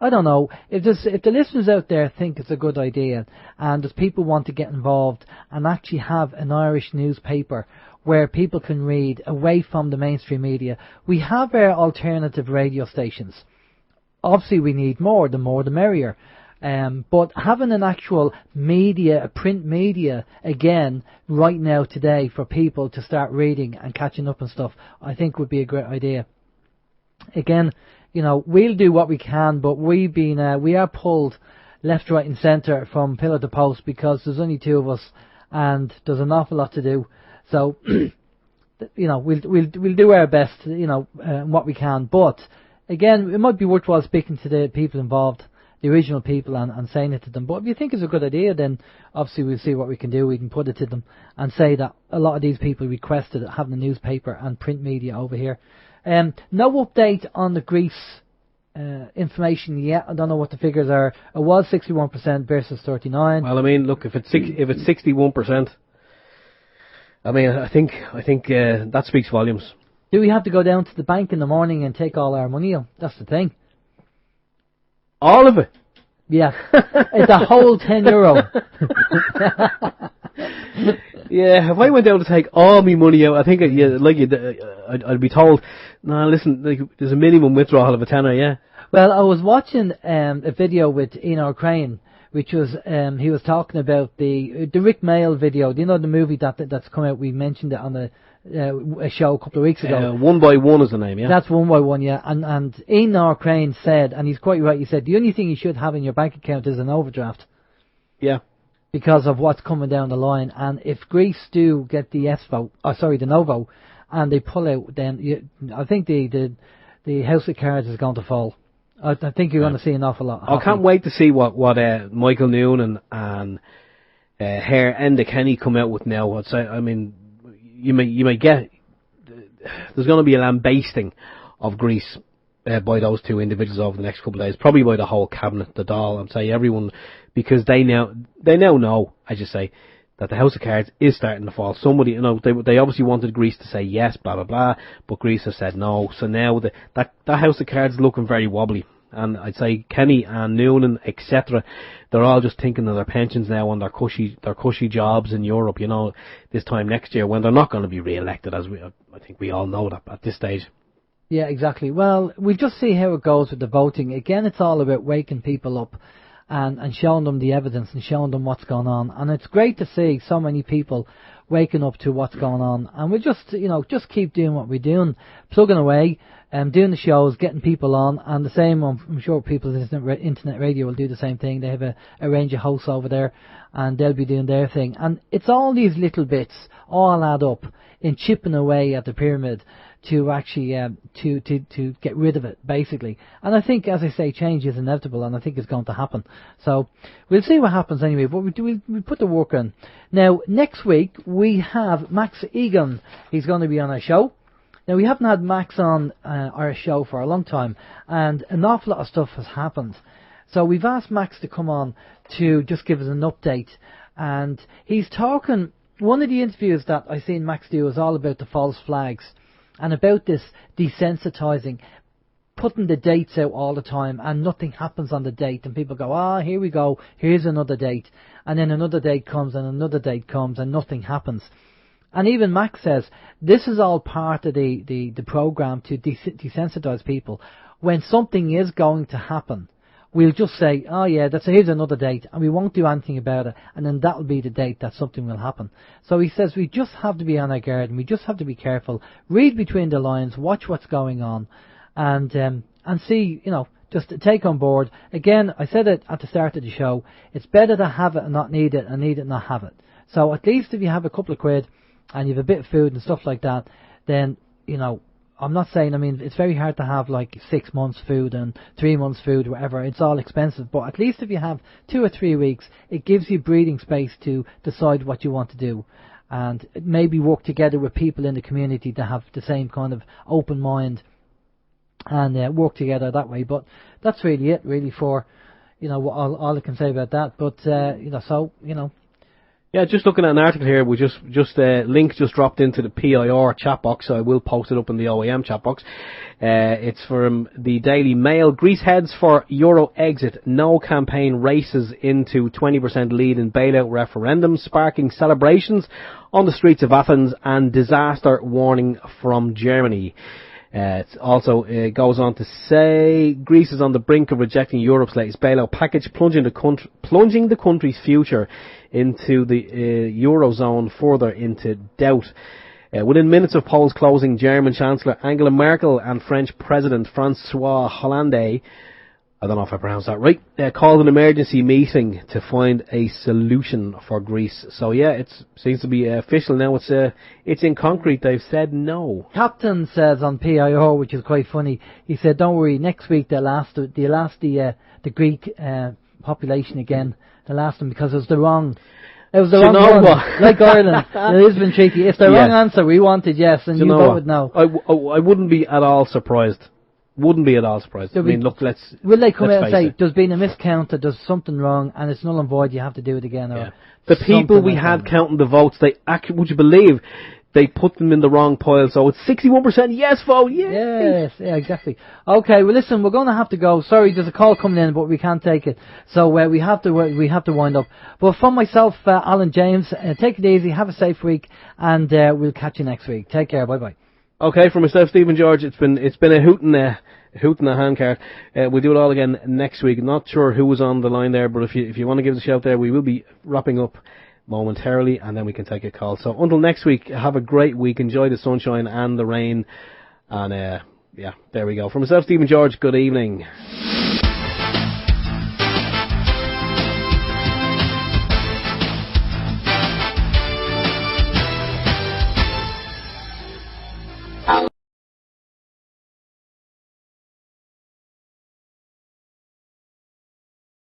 I don't know, if the listeners out there think it's a good idea, and there's people want to get involved and actually have an Irish newspaper where people can read away from the mainstream media. We have our alternative radio stations. Obviously we need more, the more the merrier. But having an actual media, a print media, again, right now today, for people to start reading and catching up and stuff, I think would be a great idea. Again, we'll do what we can, but we are pulled left, right and centre from pillar to post, because there's only two of us and there's an awful lot to do. So, we'll do our best, what we can. But again, it might be worthwhile speaking to the people involved, the original people, and saying it to them. But if you think it's a good idea, then obviously we'll see what we can do. We can put it to them and say that a lot of these people requested having a newspaper and print media over here. No update on the Greece information yet. I don't know what the figures are. It was 61% versus 39%. Well, I mean, look, if it's 61%, I mean, I think that speaks volumes. Do we have to go down to the bank in the morning and take all our money out? That's the thing. All of it? Yeah. It's a whole €10. Yeah, if I went down to take all my money out, I think I'd be told, no, listen, there's a minimum withdrawal of a tenner, yeah. Well, I was watching a video with Enoch Crane, which was he was talking about the Rick Mail video. Do you know the movie that's come out? We mentioned it on a show a couple of weeks ago. 1 by 1 is the name, yeah. That's 1 by 1, yeah. And Enoch Crane said, and he's quite right, he said the only thing you should have in your bank account is an overdraft. Yeah. Because of what's coming down the line. And if Greece do get the the no vote, and they pull out, then I think the House of Cards is going to fall. I think you're going to see an awful lot happening. I can't wait to see what Michael Noonan and Hare Enda Kenny come out with now. I'd say, I mean, you may get, there's going to be a lambasting of Greece by those two individuals over the next couple of days, probably by the whole cabinet, the Dáil, I'd say everyone, because they now know, as you say, that the House of Cards is starting to fall. Somebody, they obviously wanted Greece to say yes, blah blah blah, but Greece has said no. So now that House of Cards is looking very wobbly, and I'd say Kenny and Noonan, etc., they're all just thinking of their pensions now and their cushy jobs in Europe, this time next year, when they're not going to be re-elected, as I think we all know that at this stage. Yeah, exactly. Well, we'll just see how it goes with the voting. Again, it's all about waking people up and showing them the evidence and showing them what's going on. And it's great to see so many people waking up to what's going on. And we just keep doing what we're doing, plugging away, doing the shows, getting people on. And the same, I'm sure people in internet radio will do the same thing. They have a range of hosts over there, and they'll be doing their thing. And it's all these little bits all add up in chipping away at the pyramid to actually to get rid of it, basically. And I think, as I say, change is inevitable, and I think it's going to happen. So we'll see what happens anyway, but we put the work in. Now, next week we have Max Egan. He's going to be on our show. Now, we haven't had Max on our show for a long time, and an awful lot of stuff has happened. So we've asked Max to come on to just give us an update, and he's talking. One of the interviews that I seen Max do is all about the false flags and about this desensitizing, putting the dates out all the time and nothing happens on the date, and people go, here we go, here's another date, and then another date comes and another date comes and nothing happens. And even Max says this is all part of the program to desensitize people. When something is going to happen, we'll just say, here's another date, and we won't do anything about it, and then that'll be the date that something will happen. So he says we just have to be on our guard, and we just have to be careful, read between the lines, watch what's going on, and see, just to take on board. Again, I said it at the start of the show, it's better to have it and not need it, and need it and not have it. So at least if you have a couple of quid, and you have a bit of food and stuff like that, then, I'm not saying, it's very hard to have like 6 months food and 3 months food, whatever. It's all expensive. But at least if you have 2 or 3 weeks, it gives you breathing space to decide what you want to do. And maybe work together with people in the community that have the same kind of open mind and work together that way. But that's really it, really, for, all I can say about that. But, Yeah, just looking at an article here, we just link just dropped into the PIR chat box, so I will post it up in the OYM chat box. It's from the Daily Mail. Greece heads for Euro exit. No campaign races into 20% lead in bailout referendum, sparking celebrations on the streets of Athens and disaster warning from Germany. It goes on to say Greece is on the brink of rejecting Europe's latest bailout package, plunging the country's future into the Eurozone further into doubt. Within minutes of polls closing, German Chancellor Angela Merkel and French President Francois Hollande, I don't know if I pronounced that right, called an emergency meeting to find a solution for Greece. So yeah, it seems to be official now. It's in concrete. They've said no. Captain says on PIR, which is quite funny, he said, don't worry, next week they'll ask the Greek population again. They'll ask them because it was the wrong one. Like Ireland. It has been tricky. It's the wrong answer. We wanted yes, and you voted no. I wouldn't be at all surprised. Wouldn't be at all surprised. Will they come out and say, there's been a miscount, or there's something wrong, and it's null and void, you have to do it again? Or the people we had counting the votes, would you believe, they put them in the wrong pile, so it's 61% yes vote, yay! Yes, yeah, exactly. Okay, well listen, we're going to have to go. Sorry, there's a call coming in, but we can't take it. So we have to wind up. But from myself, Alan James, take it easy, have a safe week, and we'll catch you next week. Take care, bye-bye. Okay, for myself, Stephen George, it's been a hoot and a handcart. We'll do it all again next week. Not sure who was on the line there, but if you want to give us a shout there, we will be wrapping up momentarily, and then we can take a call. So until next week, have a great week. Enjoy the sunshine and the rain. And there we go. For myself, Stephen George, good evening.